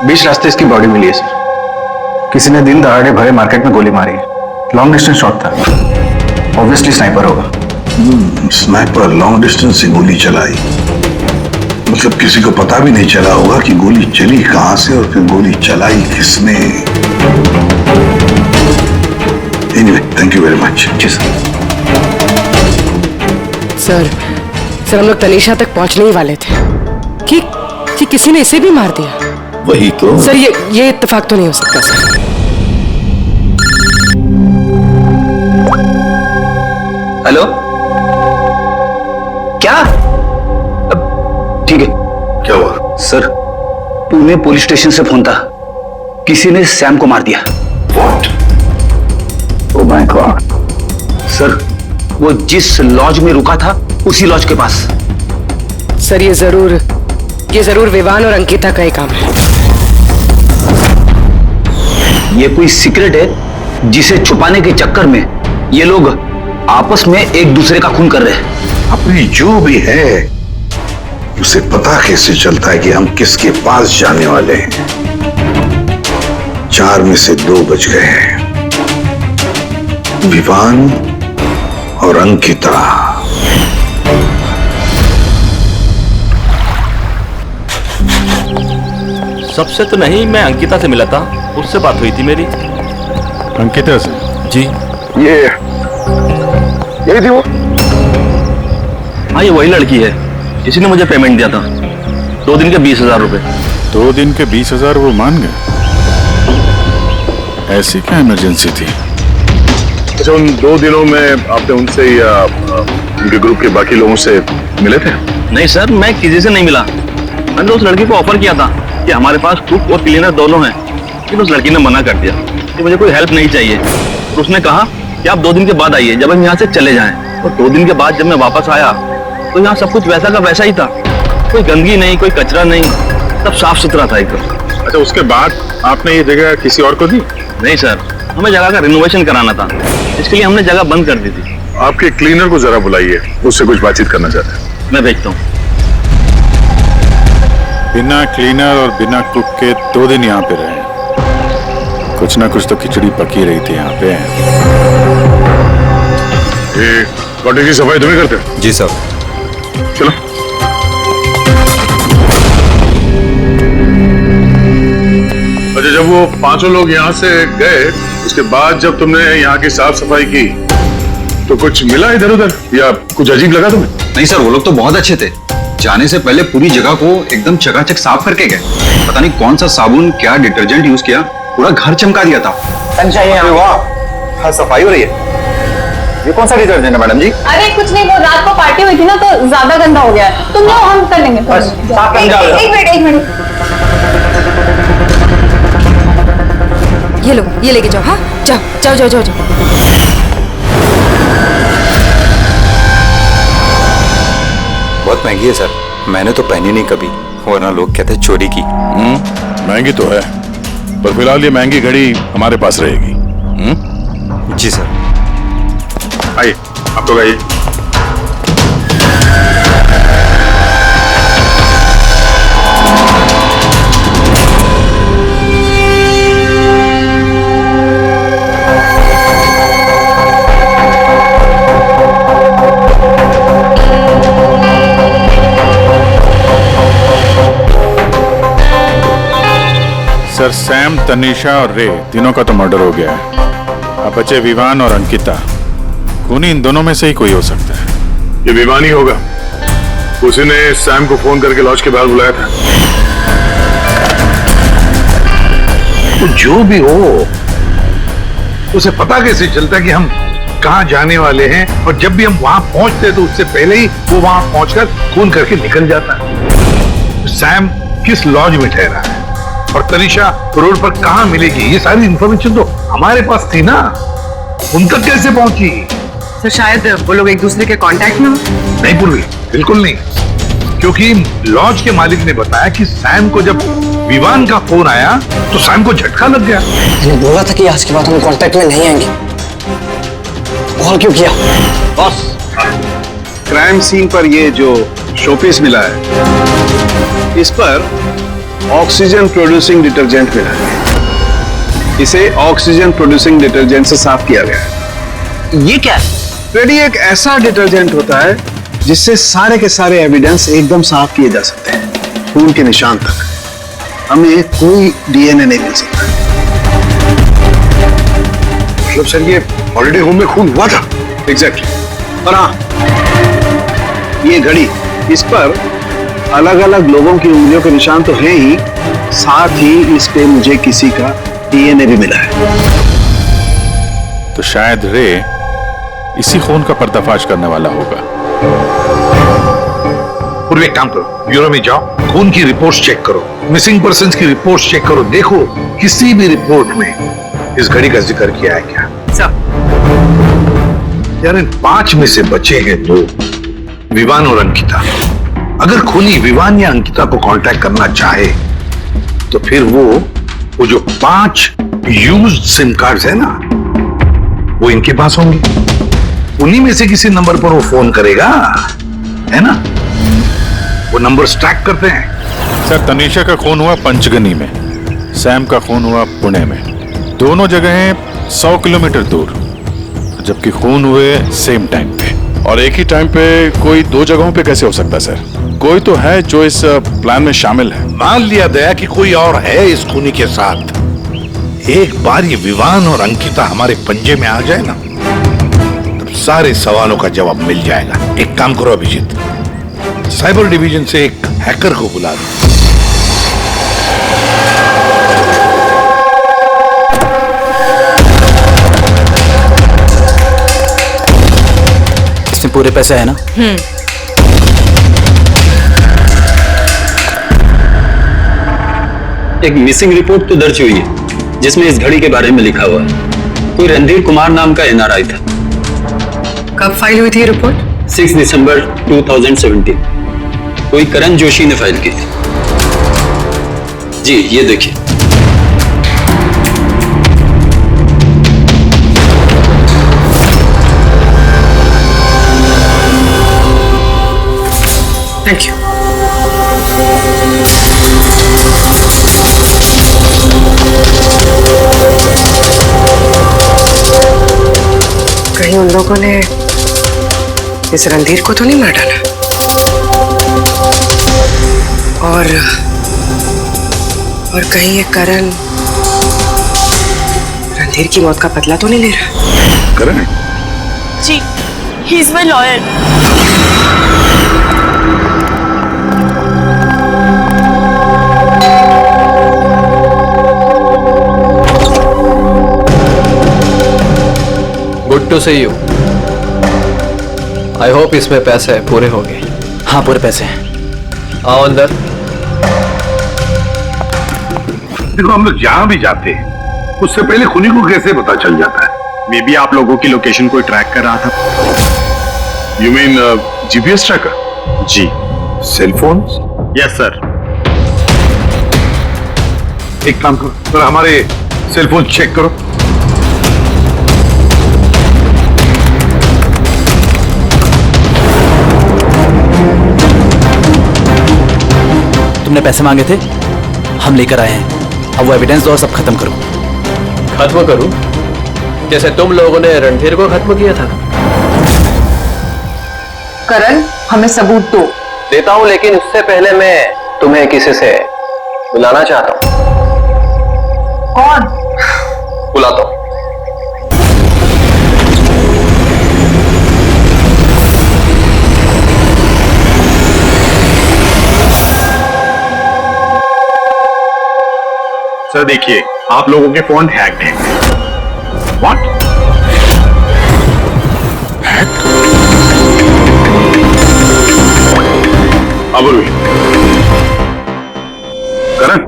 बीच रास्ते इसकी बॉडी मिली है सर। किसी ने दिन दहाड़े भरे मार्केट में गोली मारी है। लॉन्ग डिस्टेंस शॉट था, ऑब्वियसली स्नाइपर होगा। स्नाइपर लॉन्ग डिस्टेंस से गोली चलाई, मतलब किसी को पता भी नहीं चला होगा कि गोली चली कहां से और फिर गोली चलाई किसने। Anyway, thank you very much. जी सर। सर हम लोग तनीषा तक पहुंचने ही वाले थे कि किसी ने इसे भी मार दिया। वही तो सर, ये इत्तेफाक तो नहीं हो सकता सर। हेलो, क्या? ठीक है। क्या हुआ? सर, पुणे पुलिस स्टेशन से फोन था, किसी ने सैम को मार दिया। What? Oh my God. Sir, वो जिस लॉज में रुका था उसी लॉज के पास। सर ये जरूर विवान और अंकिता का ही काम है। ये कोई सीक्रेट है जिसे छुपाने के चक्कर में ये लोग आपस में एक दूसरे का खून कर रहे हैं। अपनी जो भी है उसे पता कैसे चलता है कि हम किसके पास जाने वाले हैं? 4 में से 2 बच गए हैं, विवान और अंकिता। सबसे तो नहीं, मैं अंकिता से मिला था, उससे बात हुई थी मेरी। अंकिता से? जी। यही थी वो? हाँ, ये वही लड़की है जिसने मुझे पेमेंट दिया था, 2 दिन के 20,000 रुपए। 2 दिन के 20,000 वो मान गए? ऐसी क्या इमरजेंसी थी? अच्छा, उन 2 दिनों में आपने उनसे या उनके ग्रुप के बाकी लोगों से मिले थे? नहीं सर, मैं किसी से नहीं मिला। मैंने उस लड़की को ऑफर किया था कि हमारे पास कुक और क्लीनर दोनों हैं, लेकिन उस लड़की ने मना कर दिया कि मुझे कोई हेल्प नहीं चाहिए। तो उसने कहा कि आप 2 दिन के बाद आइए जब हम यहाँ से चले जाएं। और 2 दिन के बाद जब मैं वापस आया तो यहाँ सब कुछ वैसा का वैसा ही था, कोई गंदगी नहीं, कोई कचरा नहीं, सब साफ सुथरा था एकदम। अच्छा, उसके बाद आपने ये जगह किसी और को दी? नहीं सर, हमें जगह का रिनोवेशन कराना था, इसके लिए हमने जगह बंद कर दी थी। आपके क्लीनर को जरा बुलाइए, उससे कुछ बातचीत करना चाहते हैं। मैं भेजता हूँ। बिना क्लीनर और बिना कुक के 2 दिन यहाँ पे रहे, कुछ ना कुछ तो खिचड़ी पकी रही थी यहाँ पे। ये कॉटेज की सफाई तुम्हें करते हो? जी सर। चलो। अच्छा, जब वो 5 लोग यहाँ से गए, उसके बाद जब तुमने यहाँ की साफ सफाई की तो कुछ मिला इधर उधर या कुछ अजीब लगा तुम्हें? नहीं सर, वो लोग तो बहुत अच्छे थे। जाने से पहले पूरी जगह को एकदम चकाचक साफ करके गए। पता नहीं कौन सा साबुन, क्या डिटर्जेंट यूज किया, पूरा घर चमका दिया था। वाह, हाँ, सफाई हो रही है। ये कौन सा डिटर्जेंट है मैडम जी? अरे कुछ नहीं, वो रात को पार्टी हुई थी ना तो ज्यादा गंदा हो गया है। तुम लोग हम कर लेंगे। बस, साफ कर जाओ। एक मिनट। ये लो, ये लेके जाओ। हाँ, जाओ। बहुत महंगी है सर, मैंने तो पहनी नहीं कभी, वरना लोग कहते चोरी की। महंगी तो है, पर फिलहाल ये महंगी घड़ी हमारे पास रहेगी। जी सर। आइए, आप तो आइए। सर, सैम, तनीषा और रे तीनों का तो मर्डर हो गया है। अब बचे विवान और अंकिता। खूनी इन दोनों में से ही कोई हो सकता है। ये विवान ही होगा, उसी ने सैम को फोन करके लॉज के बाहर बुलाया था। तो जो भी हो, उसे पता कैसे चलता कि हम कहां जाने वाले हैं, और जब भी हम वहां पहुंचते तो उससे पहले ही वो वहां पहुंचकर फोन करके निकल जाता है। सैम किस लॉज में ठहरा है और तनीषा रोड पर कहां मिलेगी, ये सारी इंफॉर्मेशन तो हमारे पास थी ना, उन तक कैसे पहुंची? सर शायद वो लोग एक दूसरे के कांटेक्ट में हो। नहीं पूर्वी, बिल्कुल नहीं, क्योंकि लॉज के मालिक ने बताया कि सैम को जब विवान का फोन आया तो सैम को झटका लग गया। मैंने बोला था कि आज के बाद हम कांटेक्ट में नहीं आएंगे। कॉल क्यों किया? बॉस, क्राइम सीन पर ये जो शोपीस मिला है, इस पर ऑक्सीजन प्रोड्यूसिंग डिटर्जेंट मिला है। इसे ऑक्सीजन प्रोड्यूसिंग डिटर्जेंट से साफ किया गया है। ये क्या है? रेडी एक ऐसा डिटर्जेंट होता है जिससे सारे के सारे एविडेंस एकदम साफ किए जा सकते हैं, खून के निशान तक। हमें कोई डीएनए नहीं मिल सकता। मतलब सर ये हॉलिडे होम में खून हुआ था? एग्जैक्टली। और हाँ, ये घड़ी, इस पर अलग अलग लोगों की उंगलियों के निशान तो हैं ही, साथ ही इस पे मुझे किसी का डीएनए भी मिला है। तो शायद रे इसी खून का पर्दाफाश करने वाला होगा। पूर्व एक काम करो, ब्यूरो में जाओ, खून की रिपोर्ट्स चेक करो, मिसिंग पर्सन्स की रिपोर्ट्स चेक करो, देखो किसी भी रिपोर्ट में इस घड़ी का जिक्र किया है क्या। यार इन 5 में से बचे हैं 2, विवान और अंकिता। अगर खूनी विवान या अंकिता को कांटेक्ट करना चाहे तो फिर वो जो 5 यूज्ड सिम कार्ड्स है ना, वो इनके पास होंगे। उन्हीं में से किसी नंबर पर वो फोन करेगा, है ना? वो नंबर ट्रैक करते हैं। सर, तनीषा का खून हुआ पंचगनी में, सैम का खून हुआ पुणे में। दोनों जगहें 100 किलोमीटर दूर, जबकि खून हुए सेम टाइम पे। और एक ही टाइम पे कोई 2 जगहों पे कैसे हो सकता है सर? कोई तो है जो इस प्लान में शामिल है। मान लिया दया कि कोई और है इस खूनी के साथ। एक बार ये विवान और अंकिता हमारे पंजे में आ जाए ना, तो सारे सवालों का जवाब मिल जाएगा। एक काम करो अभिजीत, साइबर डिवीजन से एक हैकर को बुला दो। इसमें पूरे पैसे है ना? एक मिसिंग रिपोर्ट तो दर्ज हुई है जिसमें इस घड़ी के बारे में लिखा हुआ है। कोई रणधीर कुमार नाम का एनआरआई था। कब फाइल हुई थी रिपोर्ट? 6 दिसंबर 2017। कोई करण जोशी ने फाइल की थी। जी ये देखिए। Thank you. कहीं उन लोगों ने इस रणधीर को तो नहीं मार डाला? और कहीं ये करण रणधीर की मौत का बदला तो नहीं ले रहा? Karan? Ji, he is my lawyer. Good to see you. I hope इसमें पैसे पूरे हो गए। हाँ पूरे पैसे हैं। आओ अंदर। देखो हम लोग जहां भी जाते हैं उससे पहले खुनी को कैसे पता चल जाता है? मे बी आप लोगों की लोकेशन को ट्रैक कर रहा था। You mean GPS tracker? जी। Cell phone? Yes sir. एक काम करो, तो हमारे सेल फोन चेक करो। तुमने पैसे मांगे थे, हम लेकर आए हैं। अब वो एविडेंस दो और सब खत्म करो। खत्म करूं? जैसे तुम लोगों ने रणधीर को खत्म किया था। करण, हमें सबूत दो। देता हूं, लेकिन उससे पहले मैं तुम्हें किसी से बुलाना चाहता हूं। कौन? बुलाता हूं। सर देखिए, आप लोगों के फोन हैक्ड हैं। व्हाट? हैक? अब करण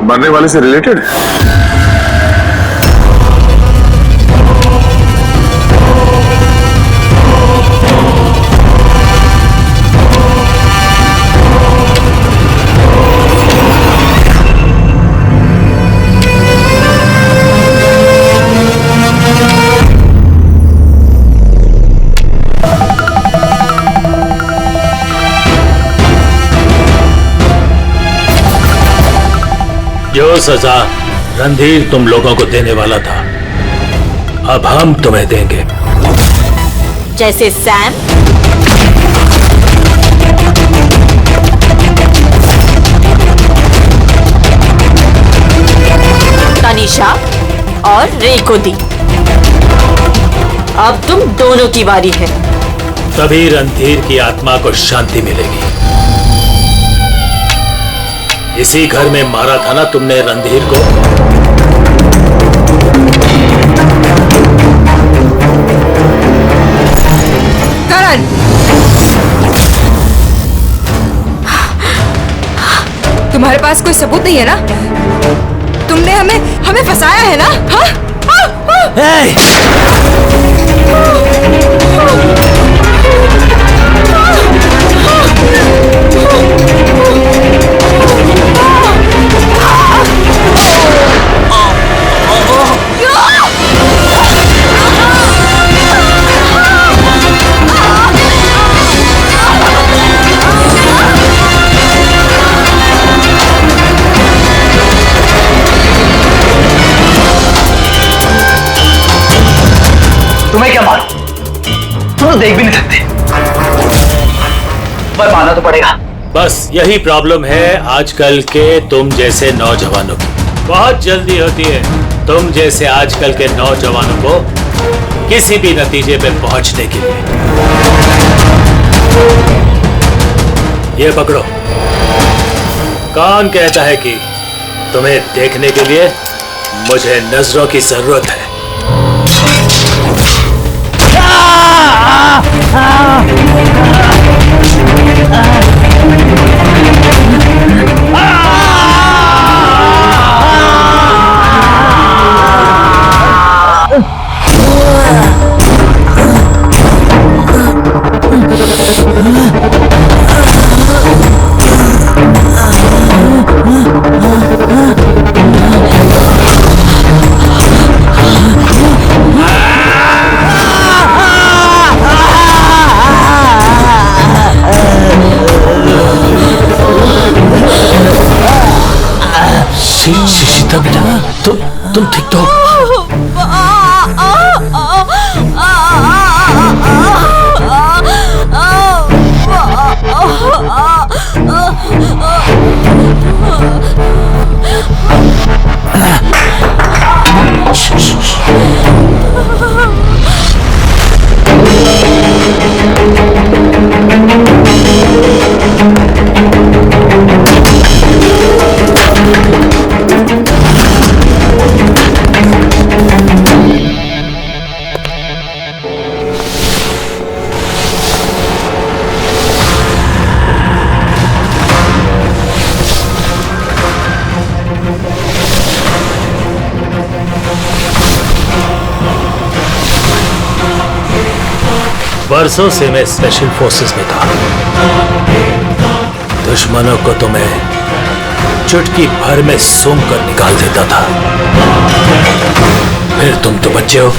मरने वाले से रिलेटेड है? जो सजा रणधीर तुम लोगों को देने वाला था, अब हम तुम्हें देंगे। जैसे सैम, तनिषा और रे को दी। अब तुम दोनों की बारी है। तभी रणधीर की आत्मा को शांति मिलेगी। इसी घर में मारा था ना तुमने रणधीर को? करण, तुम्हारे पास कोई सबूत नहीं है ना? तुमने हमें फंसाया है ना? हाँ? तुम्हें क्या मालूम? तुम तो देख भी नहीं सकते, पर मानना तो पड़ेगा। बस यही प्रॉब्लम है आजकल के तुम जैसे नौजवानों की। बहुत जल्दी होती है तुम जैसे आजकल के नौजवानों को किसी भी नतीजे पे पहुंचने के लिए। ये पकड़ो। कौन कहता है कि तुम्हें देखने के लिए मुझे नजरों की जरूरत है? तुम ठीक तो बरसों से मैं स्पेशल फोर्सेस में था। दुश्मनों को तो मैं चुटकी भर में सूंघ कर निकाल देता था। फिर तुम तो बच्चे हो।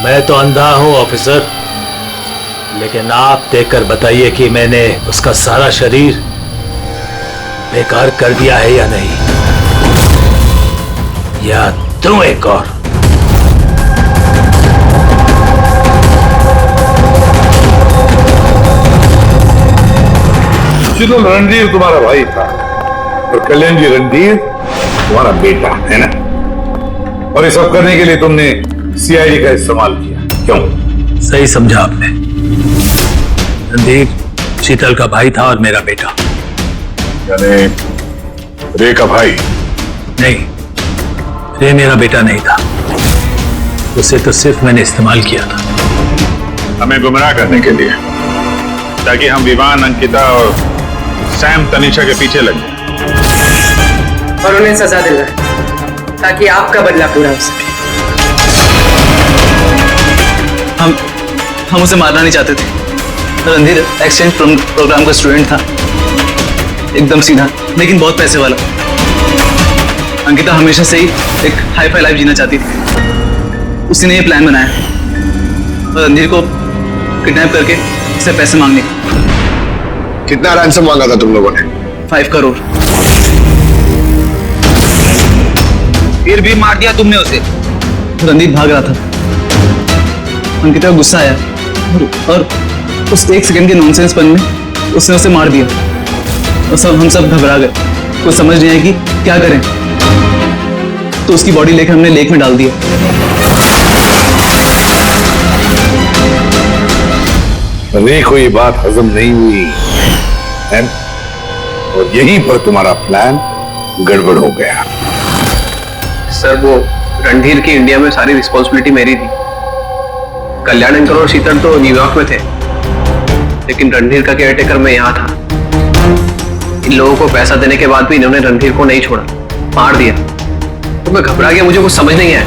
मैं तो अंधा हूं ऑफिसर, लेकिन आप देखकर बताइए कि मैंने उसका सारा शरीर बेकार कर दिया है या नहीं, या तुम एक और। शीतल रणधीर तुम्हारा भाई था और कल्याण जी रणधीर तुम्हारा बेटा है ना, और ये सब करने के लिए तुमने सीआईडी का इस्तेमाल किया, क्यों? सही समझा आपने। रणधीर शीतल का भाई था और मेरा बेटा। यानी रे का भाई? नहीं, रे मेरा बेटा नहीं था, उसे तो सिर्फ मैंने इस्तेमाल किया था। हमें गुमराह करने के लिए, ताकि हम विवान, अंकिता और सैम तनीषा के पीछे लग जाए और उन्हें सजा दिलवाए, ताकि आपका बदला पूरा हो सके। हम उसे मारना नहीं चाहते थे। रणधीर एक्सचेंज प्रोग्राम का स्टूडेंट था, एकदम सीधा लेकिन बहुत पैसे वाला। अंकिता हमेशा से ही एक हाई फाई लाइफ जीना चाहती थी, उसी ने ये प्लान बनाया और रणधीर को किडनैप करके उसे पैसे मांगने। कितना रैंसम मांगा था तुम लोगों ने? 5 करोड़। फिर भी मार दिया तुमने उसे। रणधीर भाग रहा था, अंकिता को गुस्सा आया और उस 1 सेकंड के नॉनसेंस पन में उसने उसे मार दिया और हम सब घबरा गए, कुछ समझ नहीं आया कि क्या करें। तो उसकी बॉडी लेकर हमने लेक में डाल दिया। रे को ये बात हजम नहीं हुई है? और यहीं पर तुम्हारा प्लान गड़बड़ हो गया। सर वो रणधीर की इंडिया में सारी रिस्पॉन्सिबिलिटी मेरी थी। कल्याण अंकल और शीतल तो न्यूयॉर्क में थे, लेकिन रणधीर का केयरटेकर मैं यहाँ था। इन लोगों को पैसा देने के बाद भी इन्होंने रणधीर को नहीं छोड़ा, मार दिया। तो मैं घबरा गया, मुझे कुछ समझ नहीं आया।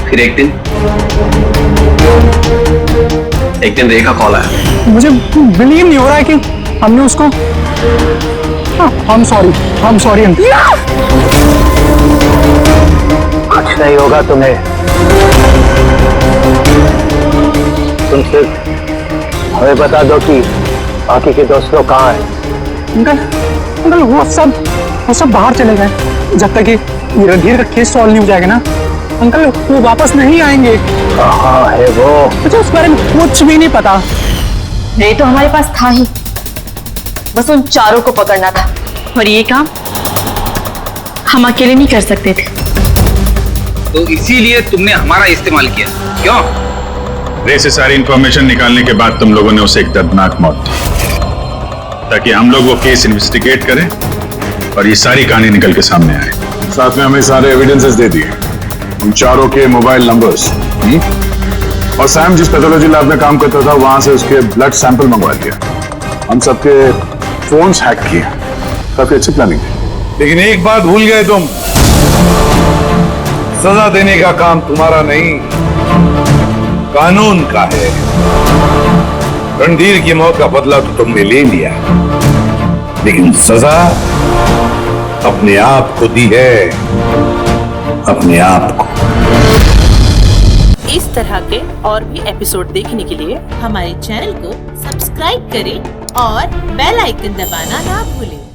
फिर एक दिन रे का कॉल आया। मुझे बिलीव नहीं हो रहा है कि हमने उसको। I'm sorry. कुछ नहीं होगा तुम्हें। तुम सिर्फ हमें बता दो कि बाकी के दोस्त लोग कहाँ हैं। अंकल वो सब बाहर चले गए जब तक ये रणधीर का केस सॉल्व नहीं हो जाएगा ना। अंकल वो वापस नहीं आएंगे। कहाँ है वो? मुझे उस बारे में कुछ भी नहीं पता। ये तो हमारे पास था ही, बस उन चारों को पकड़ना था, और ये काम हम अकेले नहीं कर सकते थे। तो इसीलिए तुमने हमारा इस्तेमाल किया, क्यों? रे से सारी इंफॉर्मेशन निकालने के बाद तुम लोगों ने उसे एक दर्दनाक मौत दी, ताकि हम लोग वो केस इन्वेस्टिगेट करें और ये सारी कहानी निकल के सामने आए। साथ में हमें सारे एविडेंसेस दे दिए, उन चारों के मोबाइल नंबर्स, और सैम जिस पैथोलॉजी लैब में काम करता था वहां से उसके ब्लड सैंपल मंगवा लिया। हम सबके फोन्स हैक किए। काफी अच्छी प्लानिंग थी। लेकिन एक बात भूल गए तुम, सजा देने का काम तुम्हारा नहीं, कानून का है। रणधीर की मौत का बदला तो तुमने ले लिया, लेकिन सजा अपने आप को दी है, अपने आप को। इस तरह के और भी एपिसोड देखने के लिए हमारे चैनल को सब्सक्राइब करें और बेल आइकन दबाना ना भूलें।